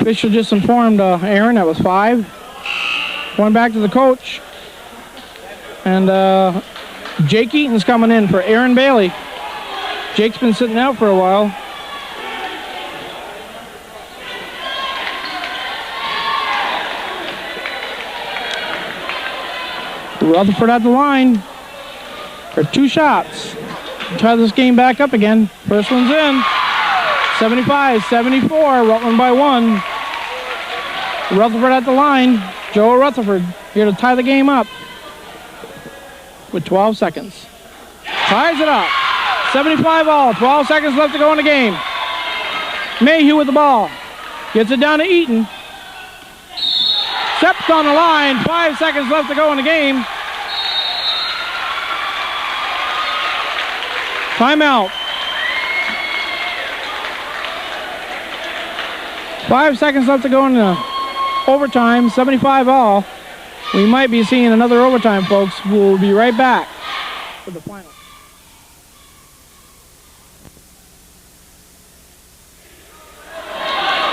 Official just informed Aaron that was 5. Going back to the coach. And Jake Eaton's coming in for Aaron Bailey. Jake's been sitting out for a while. Rutherford at the line for 2 shots. Tie this game back up again. First one's in. 75-74, Rutland by 1. Rutherford at the line. Joe Rutherford here to tie the game up with 12 seconds. Ties it up. 75 all. 12 seconds left to go in the game. Mayhew with the ball. Gets it down to Eaton. Steps on the line. 5 seconds left to go in the game. Timeout. 5 seconds left to go in the overtime, 75 all. We might be seeing another overtime, folks. We'll be right back for the final.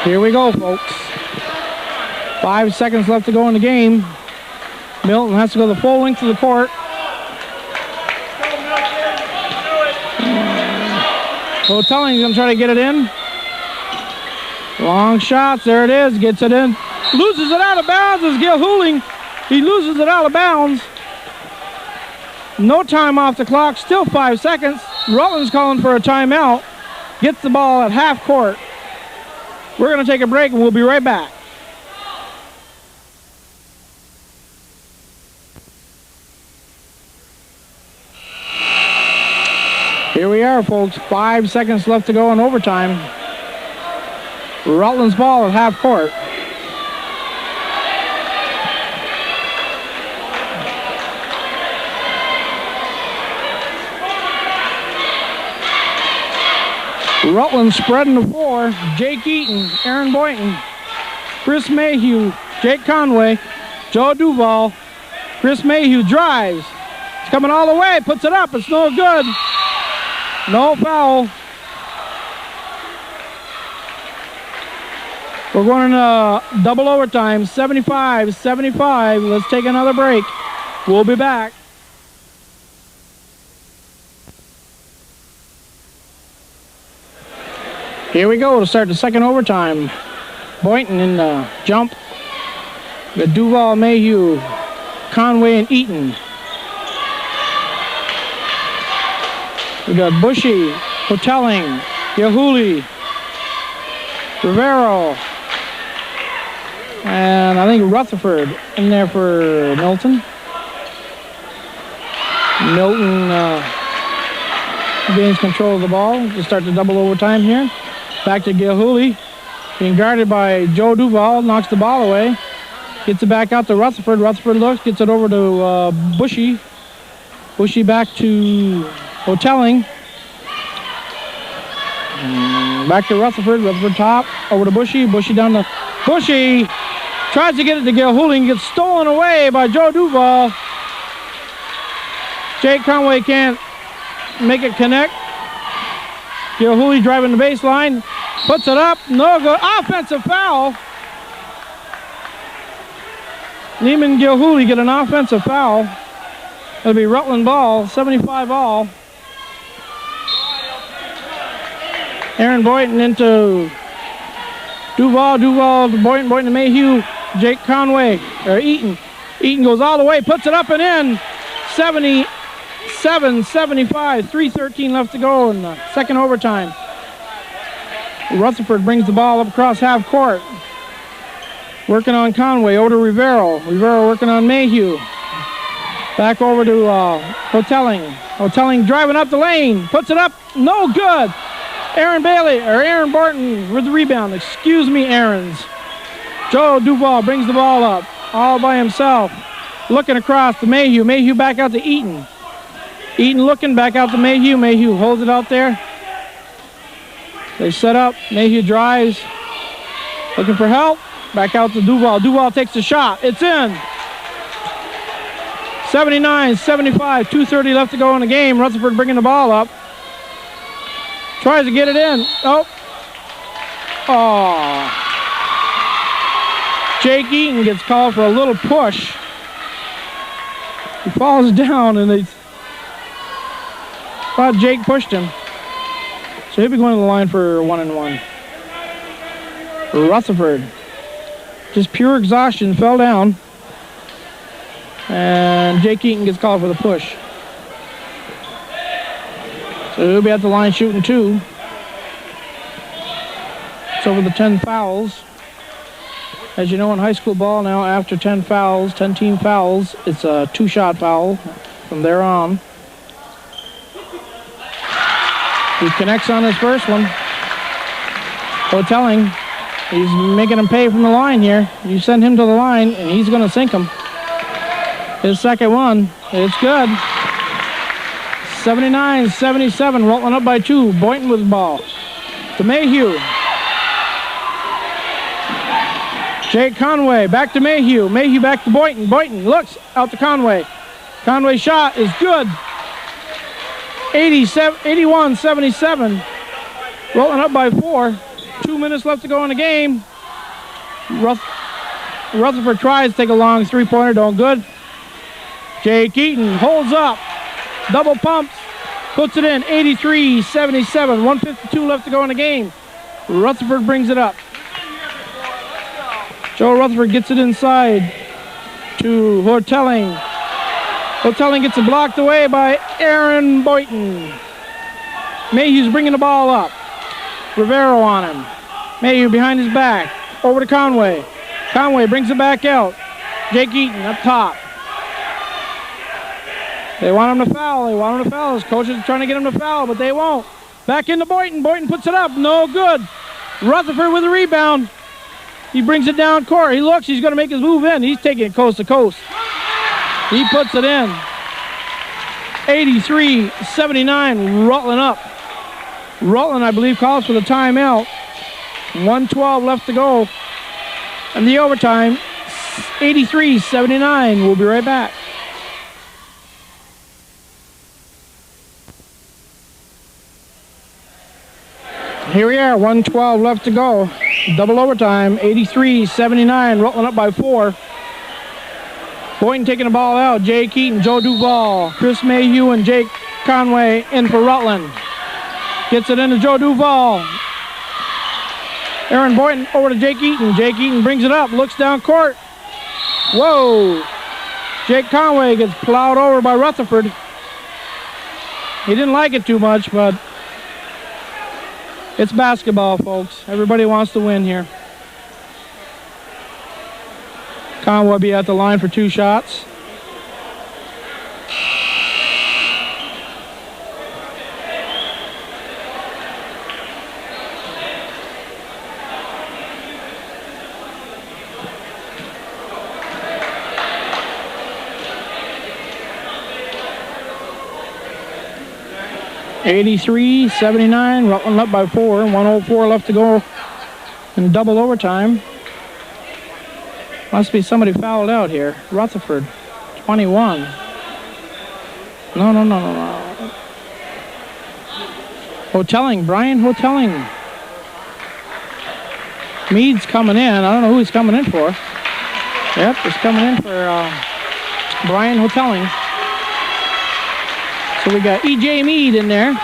Here we go, folks. 5 seconds left to go in the game. Milton has to go the full length of the court. Hotelling's going to try to get it in. Long shots. There it is. Gets it in. Loses it out of bounds as Gil Huling. He loses it out of bounds. No time off the clock. Still 5 seconds. Rutland's calling for a timeout. Gets the ball at half court. We're going to take a break and we'll be right back. Here we are, folks. 5 seconds left to go in overtime. Rutland's ball at half court. Rutland spreading the floor. Jake Eaton, Aaron Boynton, Chris Mayhew, Jake Conway, Joe Duval. Chris Mayhew drives. It's coming all the way, puts it up. It's no good. No foul. We're going to double overtime, 75-75. Let's take another break. We'll be back. Here we go to start the second overtime. Boynton in the jump. We got Duval, Mayhew, Conway, and Eaton. We got Bushy, Hotelling, Yahuli, Rivero, and I think Rutherford in there for Milton. Milton gains control of the ball to start the double overtime here. Back to Gilhooly, being guarded by Joe Duval, knocks the ball away. Gets it back out to Rutherford. Rutherford looks, gets it over to Bushy. Bushy back to Hotelling. Back to Rutherford. Rutherford top, over to Bushy. Bushy down to Bushy. Tries to get it to Gilhooly, gets stolen away by Joe Duval. Jake Conway can't make it connect. Gilhooly driving the baseline, puts it up, no good. Offensive foul. Neiman Gilhooly get an offensive foul. It'll be Rutland ball, 75 all. Aaron Boynton into Duval, Duval to Boynton, Boynton to Mayhew, Jake Conway, or Eaton. Eaton goes all the way, puts it up and in. 77-75, 3:13 left to go in the second overtime. Rutherford brings the ball up across half court. Working on Conway, over to Rivero. Rivero working on Mayhew. Back over to Hotelling. Hotelling driving up the lane, puts it up, no good. Aaron Borton with the rebound. Excuse me, Aaron's. Joe Duval brings the ball up, all by himself. Looking across to Mayhew. Mayhew back out to Eaton. Eaton looking back out to Mayhew. Mayhew holds it out there. They set up. Mayhew drives. Looking for help. Back out to Duval. Duval takes the shot. It's in. 79-75. 2:30 left to go in the game. Rutherford bringing the ball up. Tries to get it in. Oh. Jake Eaton gets called for a little push. He falls down and they thought Jake pushed him. So he'll be going to the line for 1-and-1. Rutherford, just pure exhaustion, fell down. And Jake Eaton gets called for the push. So he'll be at the line shooting 2. It's over the 10 fouls. As you know, in high school ball now, after 10 fouls, 10 team fouls, it's a 2-shot foul from there on. He connects on his first one. Hotelling, he's making him pay from the line here. You send him to the line, and he's going to sink him. His second one, it's good. 79-77, Rutland up by 2. Boynton with the ball. To Mayhew. Jake Conway back to Mayhew. Mayhew back to Boynton. Boynton looks out to Conway. Conway's shot is good. 81-77. Rolling up by 4. 2 minutes left to go in the game. Rutherford tries to take a long three-pointer. Don't good. Jake Eaton holds up. Double pumps. Puts it in. 83-77. 1:52 left to go in the game. Rutherford brings it up. Joe Rutherford gets it inside to Hortelling. Hortelling gets it blocked away by Aaron Boynton. Mayhew's bringing the ball up. Rivero on him. Mayhew behind his back. Over to Conway. Conway brings it back out. Jake Eaton up top. They want him to foul. They want him to foul. His coaches are trying to get him to foul, but they won't. Back into Boynton. Boynton puts it up. No good. Rutherford with a rebound. He brings it down court. He looks. He's going to make his move in. He's taking it coast to coast. He puts it in. 83-79. Rutland up. Rutland, I believe, calls for the timeout. 1:12 left to go. And the overtime, 83-79. We'll be right back. Here we are, 1:12 left to go. Double overtime, 83-79. Rutland up by 4. Boynton taking the ball out. Jay Keaton, Joe Duval, Chris Mayhew, and Jake Conway in for Rutland. Gets it into Joe Duval. Aaron Boynton over to Jake Eaton. Jake Eaton brings it up, looks down court. Whoa! Jake Conway gets plowed over by Rutherford. He didn't like it too much, but it's basketball, folks. Everybody wants to win here. Conway will be at the line for 2 shots. (83-79). Rutland up by 4. 1:04 left to go in double overtime. Must be somebody fouled out here. Rutherford, 21. No. Hotelling, Brian Hotelling. Mead's coming in. I don't know who he's coming in for. Yep, he's coming in for Brian Hotelling. So we got E.J. Mead in there.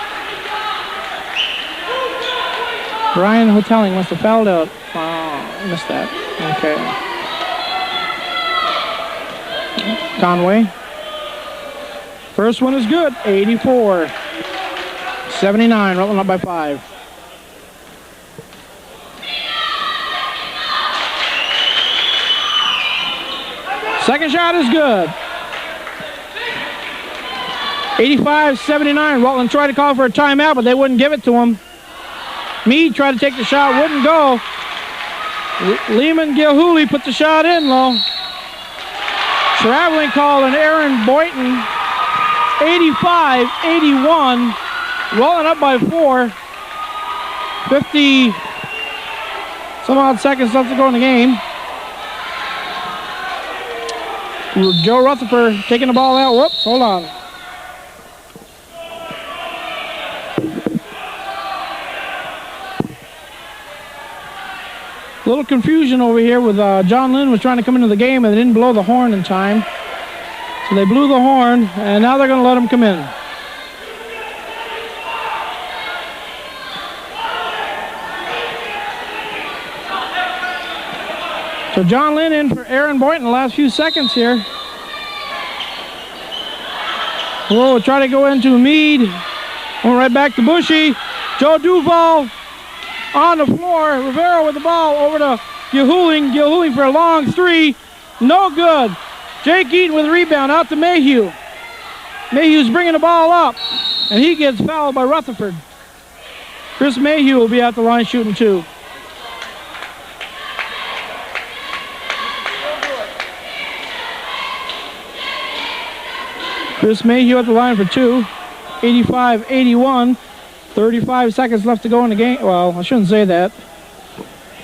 Brian Hotelling must have fouled out. Oh, I missed that. Okay. Conway. First one is good. 84-79. Rutland up by 5. Second shot is good. 85-79. Rutland tried to call for a timeout, but they wouldn't give it to him. Mead tried to take the shot, wouldn't go. Lehman Gilhooly put the shot in low. Traveling call on Aaron Boynton. 85-81. Rutland up by 4. 50 some odd seconds left to go in the game. Joe Rutherford taking the ball out. Whoops, hold on. A little confusion over here with John Lynn was trying to come into the game and they didn't blow the horn in time. So they blew the horn and now they're going to let him come in. So John Lynn in for Aaron Boynton the last few seconds here. We'll try to go into Mead. Going right back to Bushy. Joe Duval on the floor. Rivero with the ball over to Gilhooling. Gilhooling for a long 3. No good. Jake Eaton with a rebound out to Mayhew. Mayhew's bringing the ball up. And he gets fouled by Rutherford. Chris Mayhew will be at the line shooting 2. Chris Mayhew at the line for 2. 85-81. 35 seconds left to go in the game. Well, I shouldn't say that.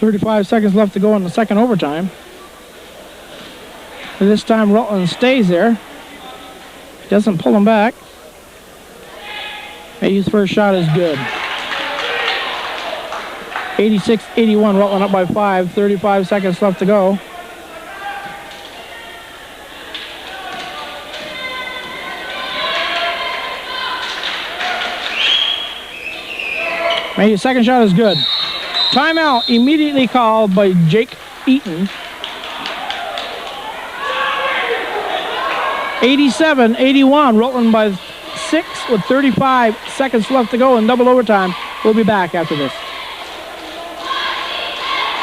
35 seconds left to go in the second overtime. And this time Rutland stays there. Doesn't pull him back. Mayhew's first shot is good. 86-81, Rutland up by 5. 35 seconds left to go. Mayhew's second shot is good. Timeout immediately called by Jake Eaton. 87-81, Rutland by 6 with 35 seconds left to go in double overtime. We'll be back after this.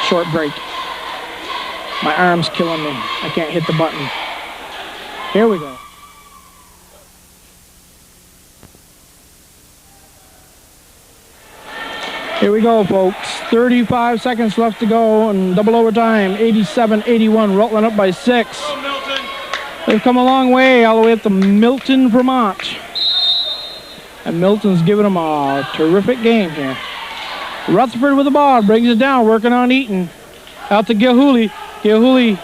Short break. My arm's killing me. I can't hit the button. Here we go. Here we go, folks. 35 seconds left to go in double overtime. 87-81, Rutland up by 6. Go, Milton. They've come a long way, all the way up to Milton, Vermont. And Milton's giving them a terrific game here. Rutherford with the ball, brings it down, working on Eaton. Out to Gilhooly. Gilhooly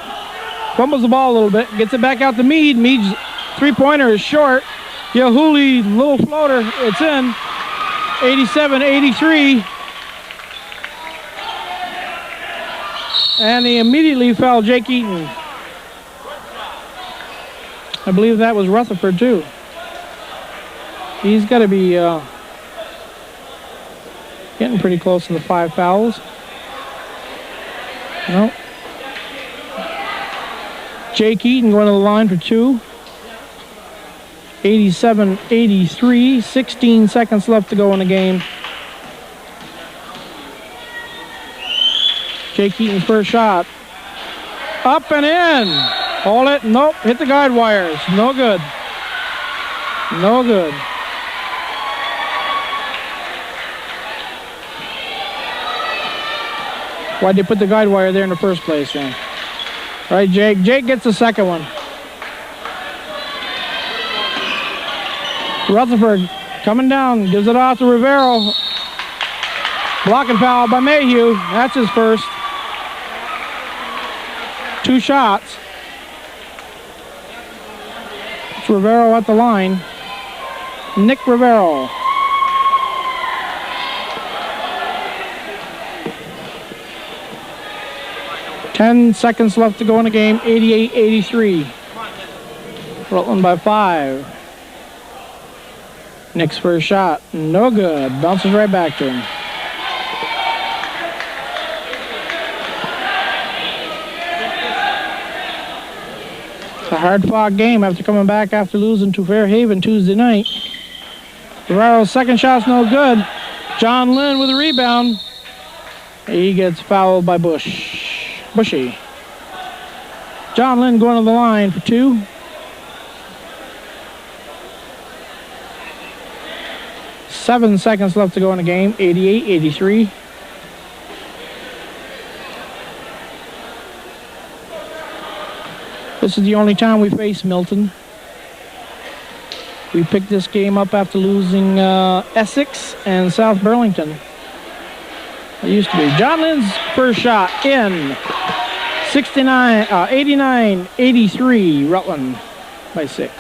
fumbles the ball a little bit, gets it back out to Meade. Meade's three-pointer is short. Gilhooly, little floater, it's in. 87-83. And they immediately foul Jake Eaton. I believe that was Rutherford too. He's got to be getting pretty close to the 5 fouls. Nope. Jake Eaton going to the line for 2. 87-83, 16 seconds left to go in the game. Jake Eaton's first shot. Up and in. Hold it. Nope. Hit the guide wires. No good. No good. Why'd they put the guide wire there in the first place then? All right, Jake. Jake gets the second one. Rutherford coming down. Gives it off to Rivero. Blocking foul by Mayhew. That's his first. 2 shots. It's Rivero at the line. Nick Rivero. Ten seconds left to go in the game. 88-83. Rutland by 5. Nick's first shot. No good. Bounces right back to him. It's a hard-fought game after coming back after losing to Fairhaven Tuesday night. Rivero's second shot's no good. John Lynn with a rebound. He gets fouled by Bushy. John Lynn going to the line for 2. Seven seconds left to go in the game. 88-83. This is the only time we face Milton. We picked this game up after losing Essex and South Burlington. It used to be. John Lynn's first shot in. 89-83, Rutland by 6.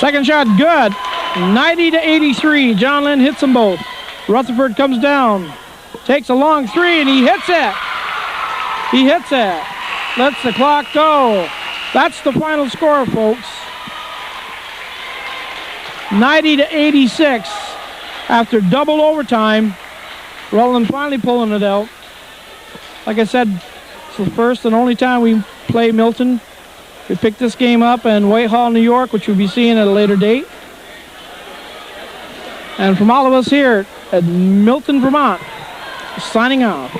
Second shot good. 90-83. John Lynn hits them both. Rutherford comes down. Takes a long 3 and he hits it. He hits it. Lets the clock go. That's the final score, folks. 90-86 after double overtime. Rutland finally pulling it out. Like I said, it's the first and only time we play Milton. We picked this game up in Whitehall, New York, which we'll be seeing at a later date. And from all of us here at Milton, Vermont, signing off.